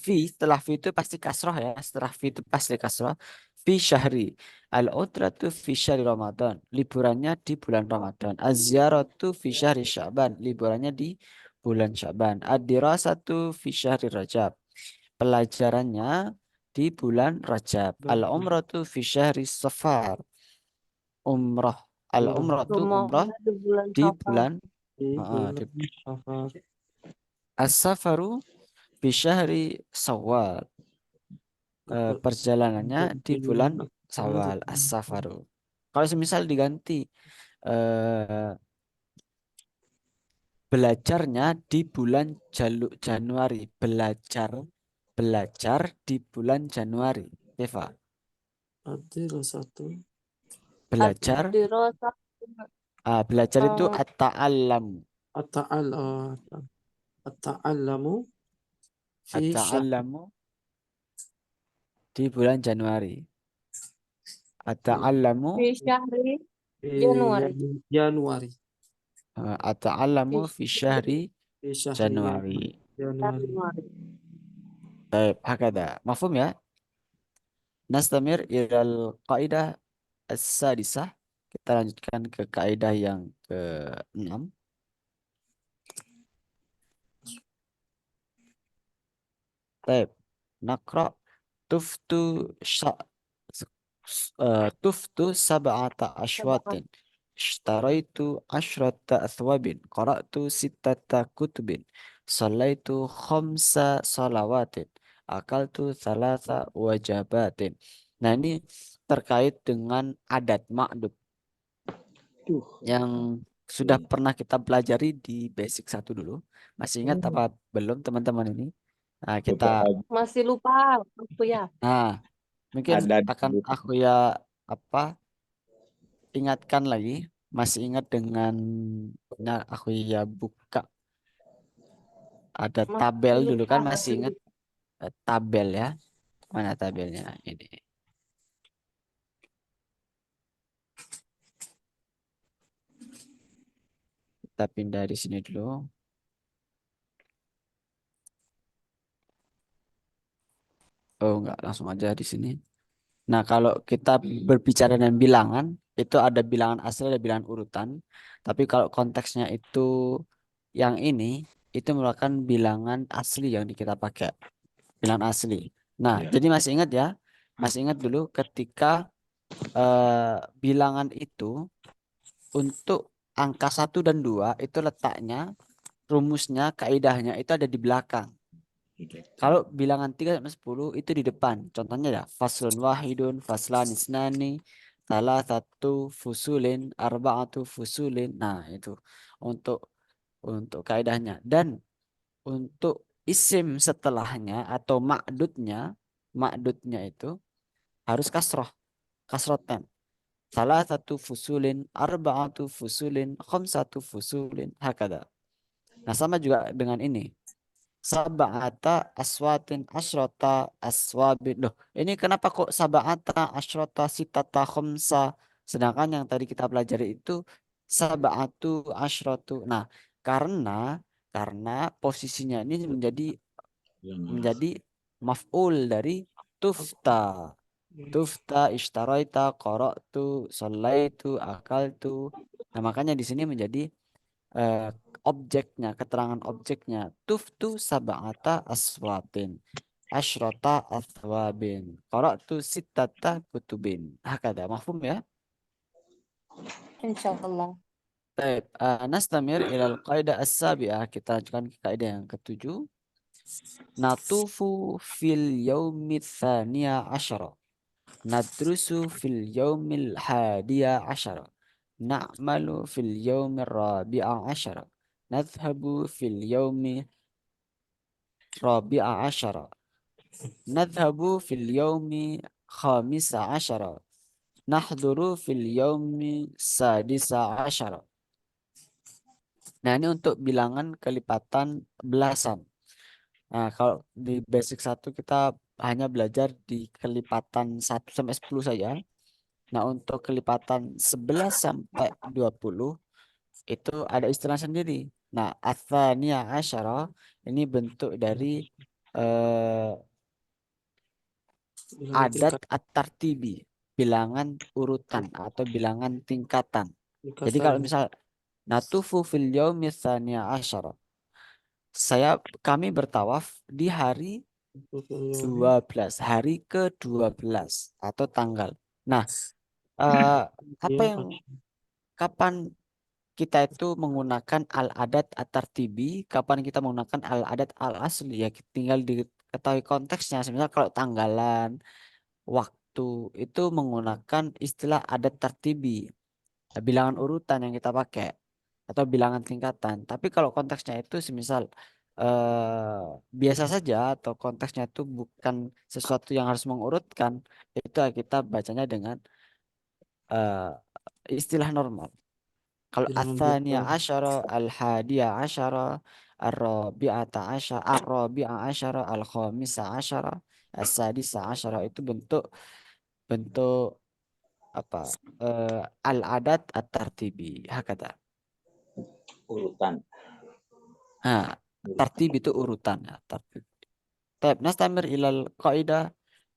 itu pasti kasroh ya. Setelah itu pasti kasroh. Fi syahri. Al-utratu fi syahri Ramadan. Liburannya di bulan Ramadan. Az-ziyaratu fi syahri Sya'ban. Liburannya di bulan Sya'ban. Ad-dirasatu fi syahri Rajab. Pelajarannya di bulan Rajab. Al-umratu fi syahri Safar. Umrah. Al-umratu umrah di bulan di Safar. bulan Di bulan di- Safar. As-safaru fi syahri Shawwal. Perjalanannya di bulan Syawal. As-safaru. Kalau semisal diganti belajarnya di bulan Januari. Belajar di bulan Januari. Eva. Ad-dirasatu. Belajar. Belajar itu at-ta'allam. At-ta'allamu fi At-ta'allamu di bulan Januari. At-ta'allamu Fi syahri Januari. Januari. At-ta'allamu fi syahri Fi syahri Januari. Januari. Baik, hakada. Mafhum ya? Nastamir ilal qaidah as-sadisah. Kita lanjutkan ke kaidah yang ke-6. Baik. Naqra tuftu tuftu sab'ata ashwatin. Ishtaraitu ashrata athwabin. Qara'tu sittata kutubin. Sallaitu khamsa salawatin. Akaltu thalatha wajabatin. Nah, ini terkait dengan adat ma'dud yang sudah pernah kita pelajari di basic 1 dulu. Masih ingat apa belum teman-teman ini? Nah, kita Masih lupa aku ya. mungkin Adat. akan aku ingatkan lagi. Masih ingat dengan aku buka ada tabel dulu kan, masih ingat tabel ya? Mana tabelnya? Ini. Kita pindah di sini dulu. Oh, enggak, langsung aja di sini. Nah, kalau kita berbicara dengan bilangan, itu ada bilangan asli, ada bilangan urutan. Tapi kalau konteksnya itu yang ini, itu merupakan bilangan asli yang kita pakai. Bilangan asli. Nah, jadi masih ingat ya? Masih ingat dulu ketika bilangan itu untuk angka 1 dan 2 itu letaknya, rumusnya, kaidahnya itu ada di belakang. Kalau bilangan 3 sampai 10 itu di depan. Contohnya ya, faslun wahidun, faslan isnani, salah satu fusulin, arba'atu fusulin. Nah, itu untuk kaidahnya. Dan untuk isim setelahnya atau makdudnya itu harus kasroh, kasrotan. Salah satu fusulin, arba'atu fusulin, khamsatu fusulin, hakada. Nah, sama juga dengan ini. Sab'ata aswatin asyrata aswabin. Loh, ini kenapa kok sab'ata asyrata sitata khamsa? Sedangkan yang tadi kita pelajari itu sab'atu asyratu. Nah, karena posisinya ini menjadi maf'ul dari tufta. Tufta, ishtaraita, qara'tu, shallaitu, akaltu. Nah, makanya di sini menjadi eh, objeknya, keterangan objeknya. Tuftu sab'ata aswatin. Asyrata aswabin. Qara'tu sittata kutubin. Hakada, mafhum ya? Insyaallah. Baik, nastamir ilal qaidah as-sabi'ah. Kita lanjutkan ke kaidah yang ketujuh. Natufu fil yaumi tsaniya asyara. Nadrusu fil yaumil hadiya asyara. Na'malu fil yaumir rabi'a asyara. Nadhhabu fil yaumi rabi'a asyara. Nadhhabu fil yaumi khamisa asyara. Nahduru fil yaumi sadisa asyara. Nah, ini untuk bilangan kelipatan belasan. Nah, kalau di basic 1 kita hanya belajar di kelipatan 1 sampai 10 saja. Nah, untuk kelipatan 11 sampai 20 itu ada istilah sendiri. Nah, atsaniyah asyara ini bentuk dari Bilangan adat tingkat. at-tartibi, bilangan urutan atau bilangan tingkatan. Jadi kalau Tingkatan. misal natufu fil yaumi tsaniyah asyara, kami bertawaf di hari 12, hari ke-12 atau tanggal. Nah, apa Ya, yang kapan kita itu menggunakan al-adat at-tartibi, kapan kita menggunakan al-adat al-asli, ya tinggal diketahui konteksnya. Semisal kalau tanggalan, waktu itu menggunakan istilah adat tartibi, bilangan urutan yang kita pakai atau bilangan tingkatan. Tapi kalau konteksnya itu semisal biasa saja atau konteksnya itu bukan sesuatu yang harus mengurutkan, itu kita bacanya dengan eh, istilah normal. Kalau bilangan atsaniyah bukan. asyara, al-hadiyah asyara, ar-rabi'ata asyara, ar-rabi'a asyara, al-khamisa asyara, as-sadisa asyara, itu bentuk bentuk apa? Al-adat at-tartibi. Hakata. Urutan. Nah, tartib itu urutan ya, tartib. Baik, nastamir ilal qaidah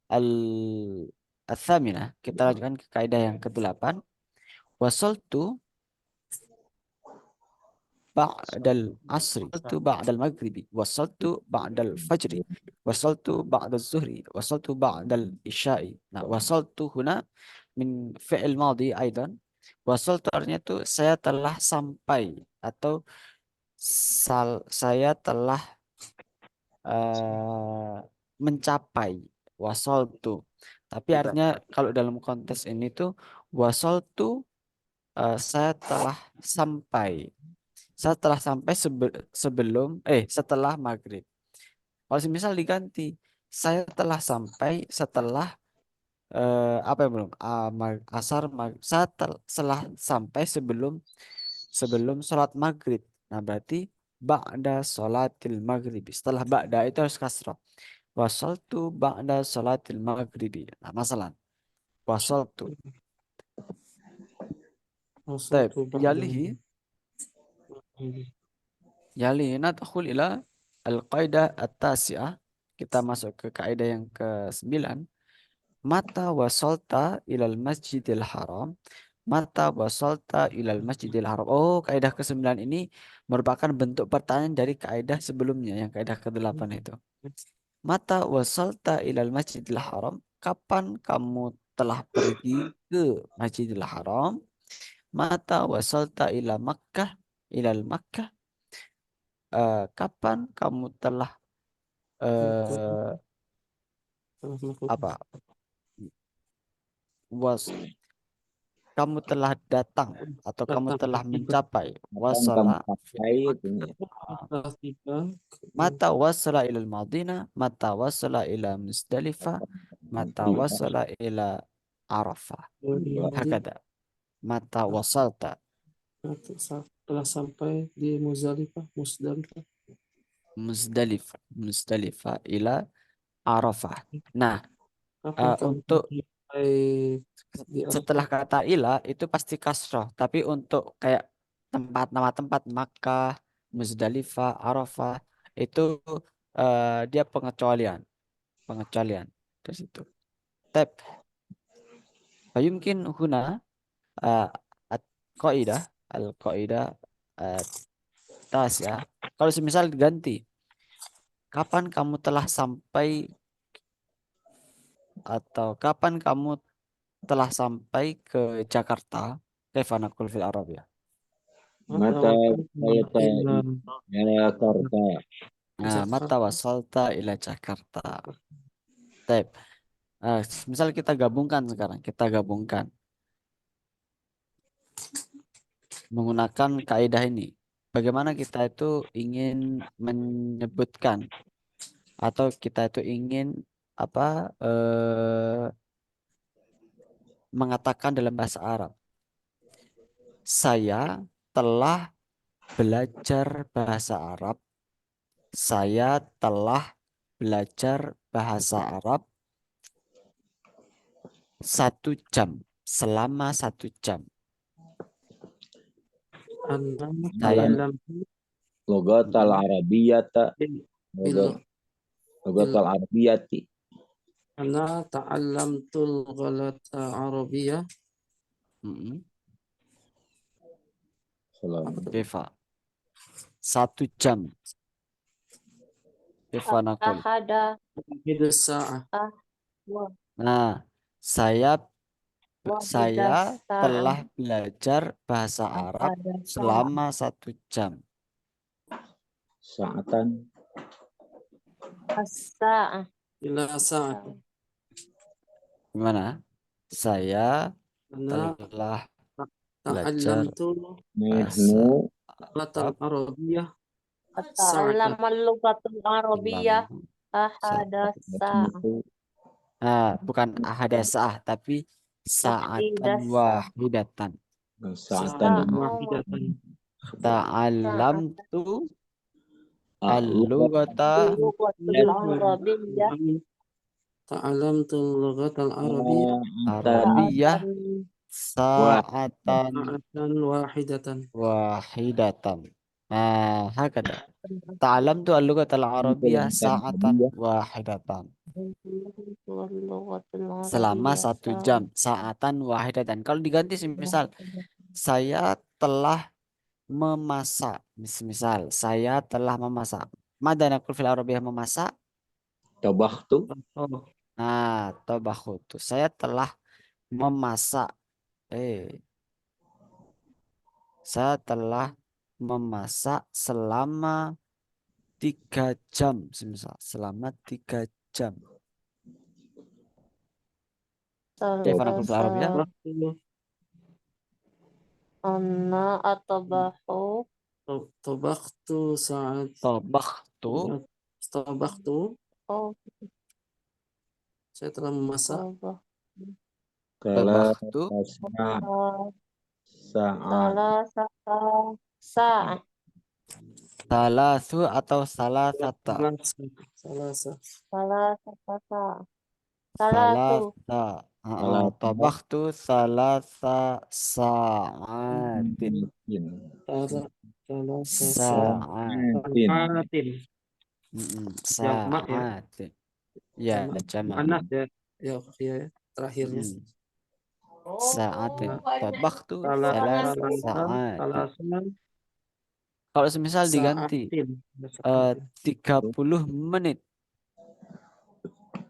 al-thaminah. Kita lanjutkan ke kaidah yang ke-8. Wasaltu ba'dal asri, wasaltu ba'dal maghribi, wasaltu ba'dal fajri, wasaltu ba'dal zuhri, wasaltu ba'dal isya'i. Nah, wasaltu huna min fi'il madhi aidan. Wasaltu artinya itu saya telah sampai atau saya telah mencapai, wasaltu. Tapi artinya kalau dalam konteks ini tuh wasaltu, saya telah sampai. Saya telah sampai setelah maghrib. Kalau misal diganti, saya telah sampai setelah apa yang belum? Asar, saya telah sampai sebelum sholat maghrib. Nah, berarti ba'da sholatil maghribi. Setelah ba'da itu harus kasrah. Wasaltu ba'da sholatil maghribi. Nah, masalah. Wasaltu. Taib. وصلت بعد Yalihi. Yalihi nadkhul ila al-qaidah at-tasi'ah. Kita masuk ke kaidah yang ke-9. Mata wasolta ilal masjidil haram. Mata wasolta ilal masjidil haram. Oh, kaidah ke-9 ini merupakan bentuk pertanyaan dari kaidah sebelumnya, yang kaidah ke-8 itu. Mata wasolta ilal masjidil haram. Kapan kamu telah pergi ke Masjidil Haram? Mata wasolta ila Makkah, ilal Makkah. Kapan kamu telah apa? Kamu telah datang atau kamu telah mencapai Kamu wasala pakai itu ya. mata wasala ila Madinah, mata wasala ila Musdalifah, mata wasala ila Arafah. Hakada. Mata wasalta. Setelah sampai di Musdalifah. Musdalifah ila Arafah. Nah, Kapan kamu untuk sampai di setelah kata ila itu pasti kasroh, tapi untuk kayak nama tempat Makkah, Musdalifah, Arafah itu dia pengecualian terus itu. Tab. Mungkin huna al-qaidah tas ya. Kalau semisal diganti, kapan kamu telah sampai atau kapan kamu telah sampai ke Jakarta? Kaifa naqul fil Arab ya. Mata wasalta ila Jakarta. Nah, mata wasalta ila Jakarta. Baik. Misal kita gabungkan sekarang, kita gabungkan menggunakan kaidah ini. Bagaimana kita itu ingin menyebutkan atau kita itu ingin apa mengatakan dalam bahasa Arab. Saya telah belajar bahasa Arab. Saya telah belajar bahasa Arab 1 jam, selama 1 jam. Saya Logat al-Arabiyyata. Logat al-Arabiyyati. Ana ta'allamtul ghalata Arabiyyah. Kaifa 1 jam. Kaifa naqul. Ahada. Nah, saya Wahidah telah belajar bahasa Arab selama 1 jam. Sa'atan. As-sa'ah. Ila sa'at. Gimana? Saya Ana telah belajar ta'allamtul Nahnu ghalata Arabiyyah. Ta'allam al-lughatul arabiyyah ahada sa'ah. Bukan ahadasah tapi sa'atan wahidatan. Sa'atan wahidatan. Ta'allamtu al-lughata Lughatul arabiyyah Ta'allamtul lughatal arabiyyah Arabiyah sa'atan wahidatan. wahidatan. Hakada. Ta'allamtu al-lughata al-arabiyyah sa'atan wahidatan. Selama 1 jam, sa'atan wahidatan. Kalau diganti misal saya telah memasak, misal saya telah memasak. Mada naqul fil arabiyyah memasak? Tabakhtu. Nah, tabakhutu. Saya telah memasak. Saya telah memasak selama 3 jam, semisal selama 3 jam. Kaifa naqul fil arabiyyah? Ana atabahu. Tabakhtu sa'at. Tabakhtu. Oh, Saya telah memasak. Tabakhtu. Sa'at. Salah sa'ah. Salasu atau salasata? Salasa. Salah satu. Salah tuh. Salasa. Salasa. Tabaktu salasa sa'atin. Salasa. Salasa. Sa'atin. Saatin. Jamak ya. Sa'atin. Ya, Jamak. jamak. Anas ya. Ya, ya. Terakhirnya. Sa'atin. Tabaktu Salasa. salas sa'atin. Salasa. Kalau semisal diganti Saatin. 30 menit.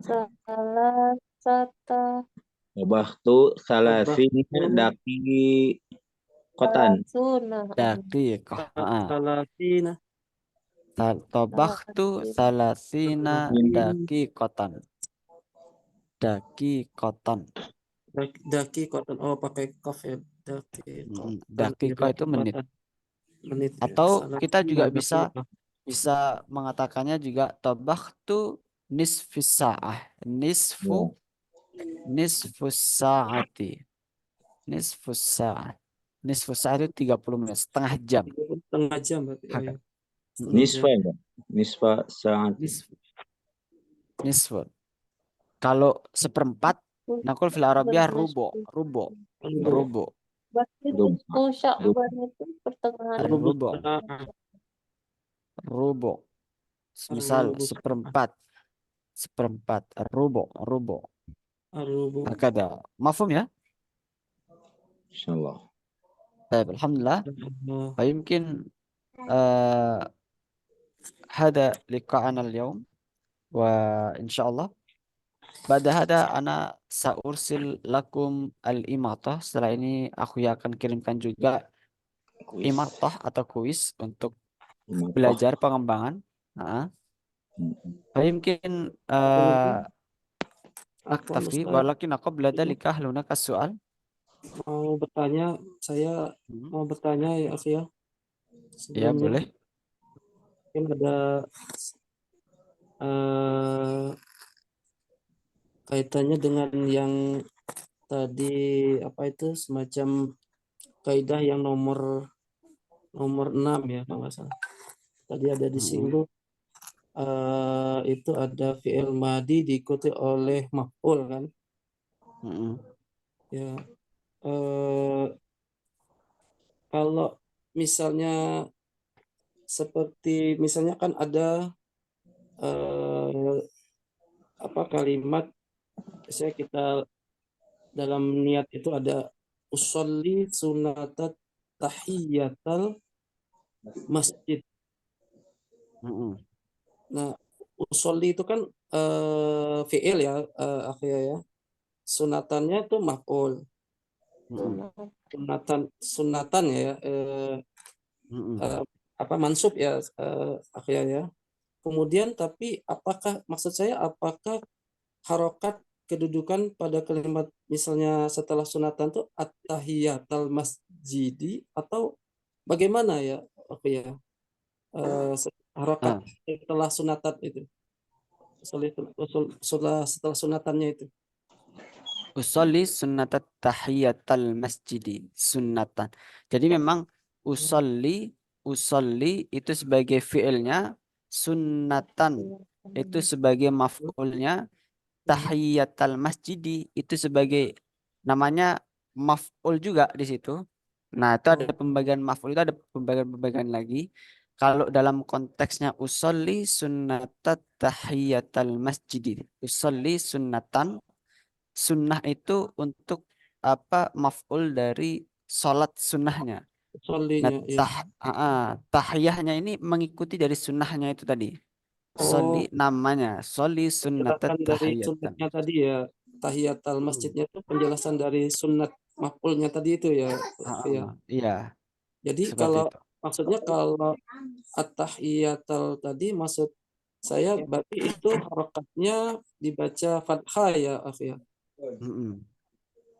Salah satu. Tabaktu salasina daqiqatan. Sunnah. Daqiqah. Salasina. Tabaktu salasina daqiqatan. Daqiqatan. Daki koton. Oh, pakai kaf ya. Daqiqah itu menit. Menit. ya. Atau kita juga Salasina bisa mengatakannya juga tabaktu nisfus sa'ah. Nisfus sa'ati. Nisfus sa'ah. Nisfus sa'ah itu 30 menit, setengah jam. Setengah jam berarti. Oh, ya. Nisfa ya? Nisfa saat. Nisfun. Kalau seperempat, nakul fil Arabiyah rubo. Berarti nisfu Sya'ban itu pertengahan. Rubo. Misal seperempat. Rubo. Arubu. Hakada. Mafhum ya? Insyaallah. Baik, alhamdulillah. فيمكن هذا لقاءنا اليوم وإن شاء الله بعد هذا أنا سأرسل لكم الإماطة. Setelah ini aku akan kirimkan juga imatah atau kuis untuk belajar pengembangan. Mungkin aktafi walakin aku belajar likah lunaka soal. Mau bertanya, saya mau bertanya ya, Akhi ya. Ya, Sebelumnya, boleh. mungkin ada kaitannya dengan yang tadi apa itu semacam kaidah yang nomor 6 ya, kalau nggak salah. Tadi ada disinggung itu ada fi'il madi diikuti oleh maf'ul kan? Ya. Kalau misalnya seperti misalnya kan ada kalimat misalnya kita dalam niat itu ada usolli sunatat tahiyatal masjid. Nah, usolli itu kan fi'il ya, akhirnya ya. Sunatannya itu maf'ul. Sunatan ya, mansub ya, akhirnya ya. Kemudian tapi apakah harokat kedudukan pada kalimat misalnya setelah sunatan itu at-tahiyatal masjidi atau bagaimana ya, akhirnya harokat setelah sunatan itu, setelah sunatannya itu. Usolli sunnatat tahiyatal masjidi. Sunnatan. Jadi memang usolli itu sebagai fiilnya, sunnatan itu sebagai maf'ulnya, tahiyatal masjidi itu sebagai namanya maf'ul juga di situ. Nah, itu ada pembagian maf'ul, itu ada pembagian lagi. Kalau dalam konteksnya usolli sunnatat tahiyatal masjidi. Usolli sunnatan. Sunnah itu untuk maf'ul dari sholat sunnahnya. Nah, tahiyahnya ini mengikuti dari sunnahnya itu tadi. Soli namanya, soli sunnatat dari tahiyatan. sunnatnya tadi ya, tahiyatal masjidnya itu penjelasan dari sunnat maf'ulnya tadi itu ya. Iya. Jadi kalau maksudnya kalau at-tahiyatal tadi maksud saya berarti itu harokatnya dibaca fathah ya, Afia.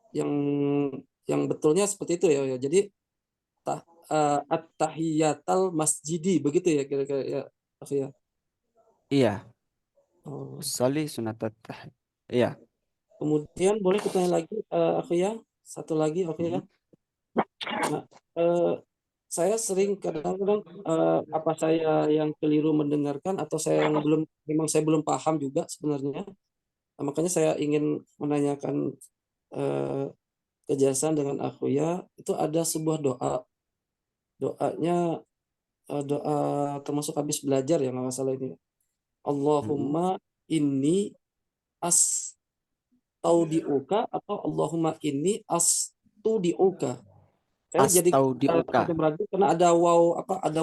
Yang betulnya seperti itu ya. Jadi at-tahiyatal masjidi begitu ya kira-kira ya, Afia. Iya. Soli sunatat tahiyat. Iya. Kemudian boleh kita tanya lagi, Afia, satu lagi, Afia. Nah, saya sering kadang-kadang apa saya yang keliru mendengarkan atau saya yang memang saya belum paham juga sebenarnya. Nah, makanya saya ingin menanyakan eh, kejelasan dengan Akhuya. Itu ada sebuah doanya doa termasuk habis belajar ya nggak salah ini. Allahumma inni astaudiuka atau Allahumma inni astudiuka. Saya jadi Astaudiuka. berarti karena ada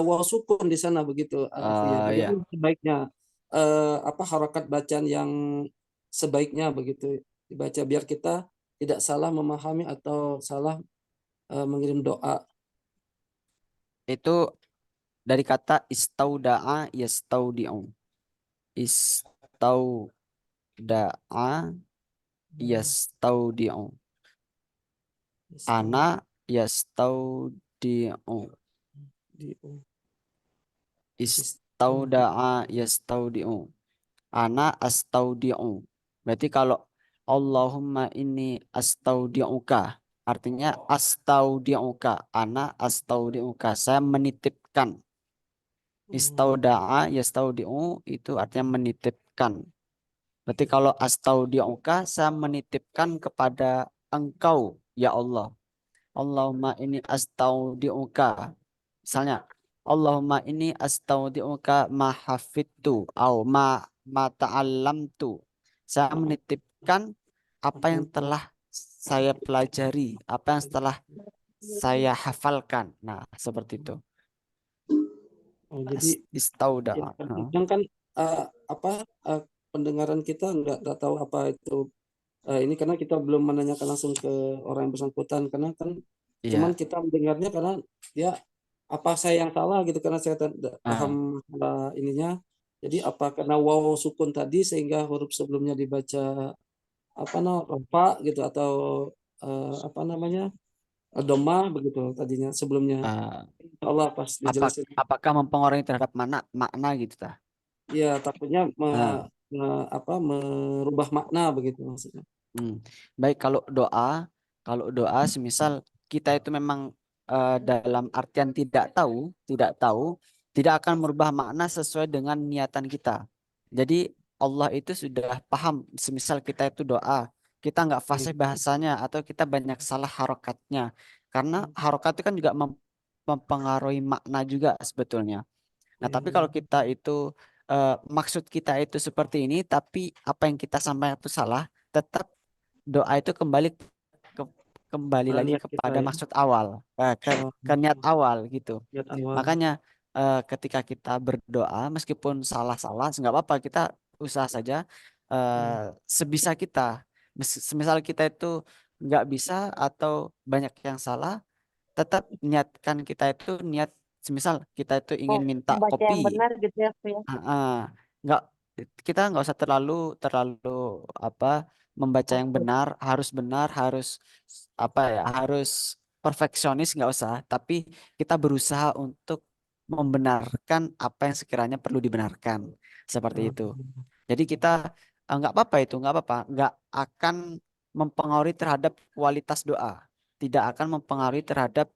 waw sukun di sana begitu Akhuya. Ya. Bagaimana sebaiknya apa harakat bacaan yang sebaiknya begitu dibaca biar kita tidak salah memahami atau salah mengirim doa. Itu dari kata istauda'a yastaudi'u. Istauda'a yastaudi'u. Ana yastaudi'u. Istauda'a yastaudi'u. Ana astaudi'u. Berarti kalau Allahumma inni astaudi'uka, artinya astaudi'uka, ana astaudi'uka, saya menitipkan. Istauda'a yastaudi'u itu artinya menitipkan. Berarti kalau astaudi'uka, saya menitipkan kepada engkau ya Allah. Allahumma inni astaudi'uka. Misalnya, Allahumma inni astaudi'uka ma hafidtu au ma ta'allamtu. Saya menitipkan apa yang telah saya pelajari, apa yang telah saya hafalkan. Nah, seperti itu. Oh, jadi Istauda'a. kadang kan apa pendengaran kita nggak tahu apa itu ini karena kita belum menanyakan langsung ke orang yang bersangkutan karena kan cuman Iya. kita mendengarnya karena ya apa saya yang salah gitu karena saya tidak paham ininya. Jadi apa karena waw sukun tadi sehingga huruf sebelumnya dibaca apa rofa gitu atau apa namanya doma begitu tadinya sebelumnya. Insya Allah pas dijelasin. Apakah mempengaruhi terhadap makna gitu ta? Ya takutnya Nah, apa merubah makna begitu maksudnya. Baik kalau doa semisal kita itu memang dalam artian tidak tahu, tidak akan merubah makna sesuai dengan niatan kita. Jadi Allah itu sudah paham, semisal kita itu doa, kita nggak fasih bahasanya atau kita banyak salah harokatnya, karena harokat itu kan juga mempengaruhi makna juga sebetulnya. Nah, tapi kalau kita itu maksud kita itu seperti ini, tapi apa yang kita sampaikan itu salah, tetap doa itu kembali lagi Niat kita kepada ya. maksud awal, ke niat awal gitu. Niat awal. Makanya ketika kita berdoa, meskipun salah-salah, nggak apa-apa, kita usaha saja sebisa kita. Semisal kita itu nggak bisa atau banyak yang salah, tetap niatkan kita itu niat. Semisal kita itu ingin minta Membaca yang kopi, benar gitu ya, Fu, ya. nggak kita nggak usah terlalu apa membaca yang benar harus apa ya harus perfeksionis, nggak usah, tapi kita berusaha untuk membenarkan apa yang sekiranya perlu dibenarkan seperti itu. Jadi kita nggak apa-apa, itu nggak apa-apa, nggak akan mempengaruhi terhadap kualitas doa, tidak akan mempengaruhi terhadap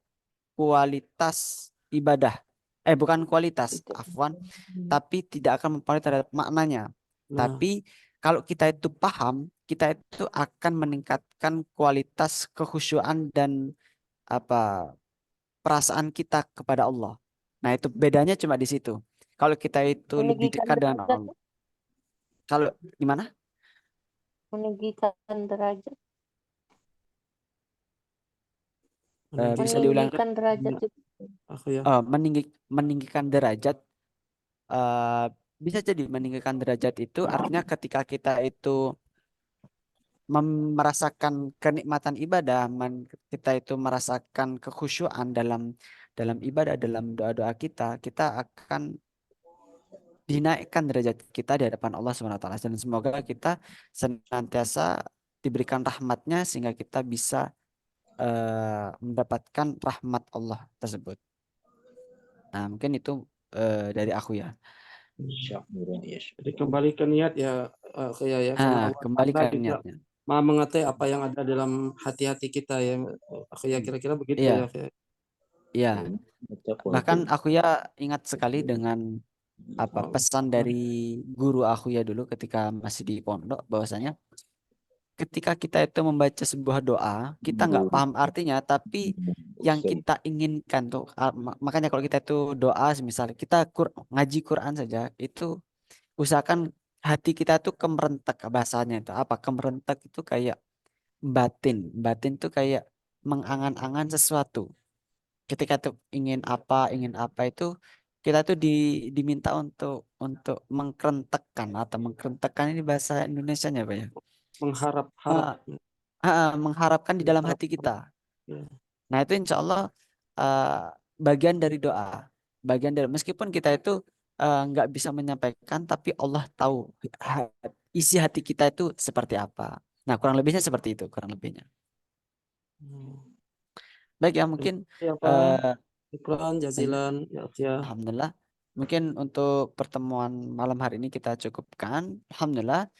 kualitas ibadah. Bukan kualitas, afwan, tapi tidak akan mempengaruhi terhadap maknanya. Tapi kalau kita itu paham, kita itu akan meningkatkan kualitas kekhusyuan dan apa perasaan kita kepada Allah. Nah, itu bedanya cuma di situ. Kalau kita itu lebih Meninggikan dekat dengan derajat, Allah. Kalau gimana? meninggikan derajat, Bisa diulang. meninggikan derajat itu. Meninggikan derajat, bisa jadi meninggikan derajat itu artinya ketika kita itu merasakan kenikmatan ibadah, kita itu merasakan kekhusyuan dalam ibadah, dalam doa-doa kita, kita akan dinaikkan derajat kita di hadapan Allah SWT. Dan semoga kita senantiasa diberikan rahmatnya sehingga kita bisa mendapatkan rahmat Allah tersebut. Nah, mungkin itu dari aku ya. Jadi kembali ke niat ya kayak ya karena Allah Kembali ke Ta'ala juga niatnya. Maha mengetahui apa yang ada dalam hati-hati kita ya. Kayak kira-kira begitu Iya. ya. Ya, Baca bahkan Quran. aku ya ingat sekali dengan apa pesan dari guru aku ya dulu ketika masih di pondok, bahwasanya ketika kita itu membaca sebuah doa, kita nggak paham artinya, tapi yang kita inginkan tuh, makanya kalau kita itu doa, misal kita ngaji Quran saja, itu usahakan hati kita tuh kemerentek, bahasanya itu apa? Kemerentek itu kayak batin, batin tuh kayak mengangan-angan sesuatu. Ketika tuh ingin apa itu kita tuh diminta untuk mengkerentekkan, atau mengkerentekkan ini bahasa Indonesianya apa ya? Mengharap-harap. Mengharapkan di dalam hati Mengharap-harap. kita. Ya. Nah, itu insya Allah bagian dari doa. Bagian dari, meskipun kita itu nggak bisa menyampaikan, tapi Allah tahu isi hati kita itu seperti apa. Nah, kurang lebihnya seperti itu, kurang lebihnya. Baik ya, mungkin Ya, Pak. eh, Syukran, jazilan, ya. Alhamdulillah. Mungkin untuk pertemuan malam hari ini kita cukupkan. Alhamdulillah.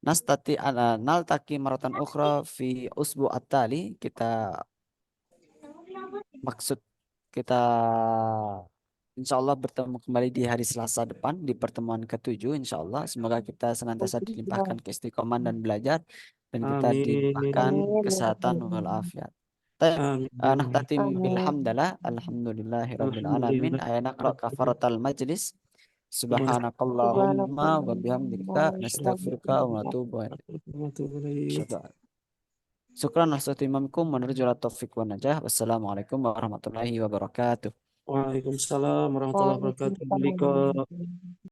Naltaki maratan ukhra fi usbu at-tali. Maksud kita insya Allah bertemu kembali di hari Selasa depan di pertemuan ke-7 insya Allah. Semoga kita senantiasa dilimpahkan keistiqomahan dan belajar, dan kita dilimpahkan Amin. kesehatan walafiat. Taib. Amin. Nahtatim Amin. bilhamdalah. Alhamdulillahirabbil alamin. Ayat naqra kafaratal majlis. Subhanakallahumma wa bihamdika nastaghfiruka wa natubu ilaik. Syukran atas imamkum wa narjulat taufiq wa najah. Wassalamualaikum warahmatullahi wabarakatuh. Waalaikumsalam warahmatullahi wabarakatuh. Waalaikumsalam.